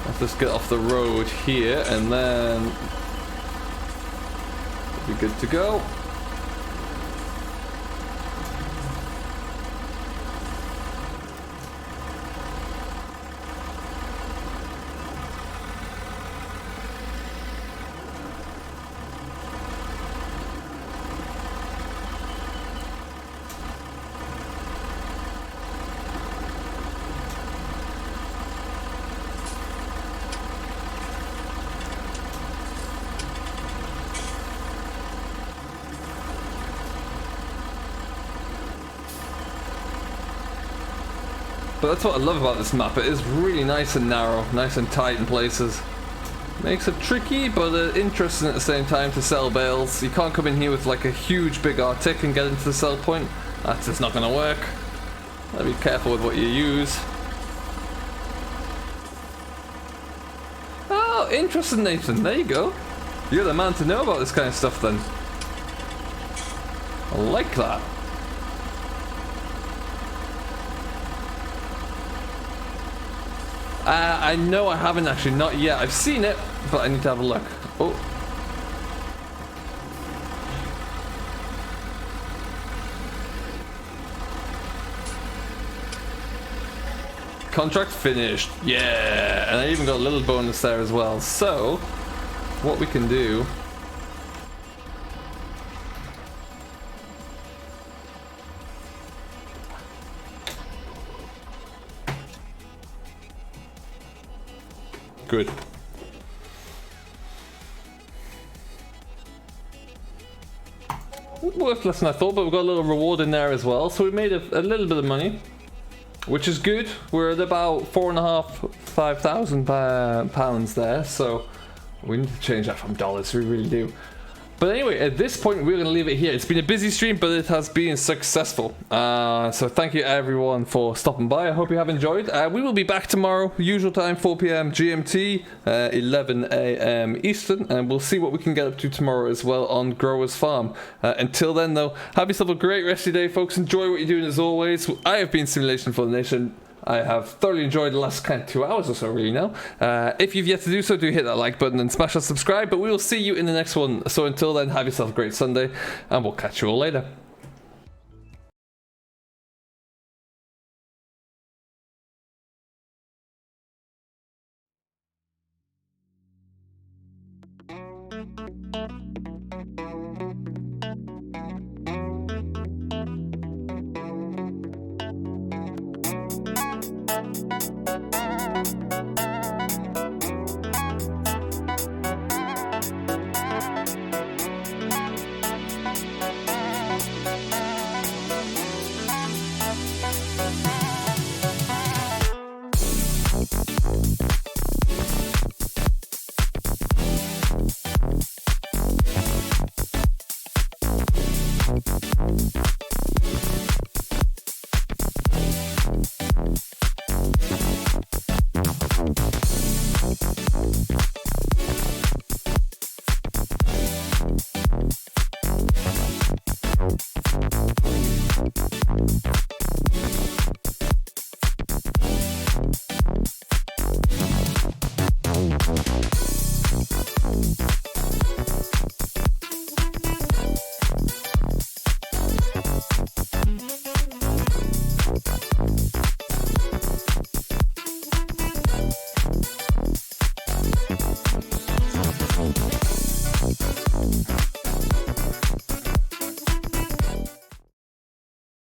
Let's just get off the road here and then we'll be good to go. But that's what I love about this map. It is really nice and narrow, nice and tight in places. Makes it tricky, but interesting at the same time to sell bales. You can't come in here with like a huge big artic and get into the sell point. That's just not going to work. Gotta be careful with what you use. Oh, interesting, Nathan. There you go. You're the man to know about this kind of stuff then. I like that. I know I haven't actually, not yet. I've seen it, but I need to have a look. Oh. Contract finished. Yeah, and I even got a little bonus there as well. So, what we can do... Good. Worth less than I thought, but we've got a little reward in there as well. So we made a little bit of money, which is good. We're at about £4,500 there, so we need to change that from dollars. We really do. But anyway, at this point, we're going to leave it here. It's been a busy stream, but it has been successful. So thank you everyone for stopping by. I hope you have enjoyed. We will be back tomorrow, usual time, 4 p.m. GMT, 11 a.m. Eastern, and we'll see what we can get up to tomorrow as well on Growers Farm. Until then, though, have yourself a great rest of your day, folks. Enjoy what you're doing as always. I have been Simulation for the Nation. I have thoroughly enjoyed the last kind of 2 hours or so, really, now. If you've yet to do so, do hit that like button and smash that subscribe, but we will see you in the next one. So until then, have yourself a great Sunday, and we'll catch you all later.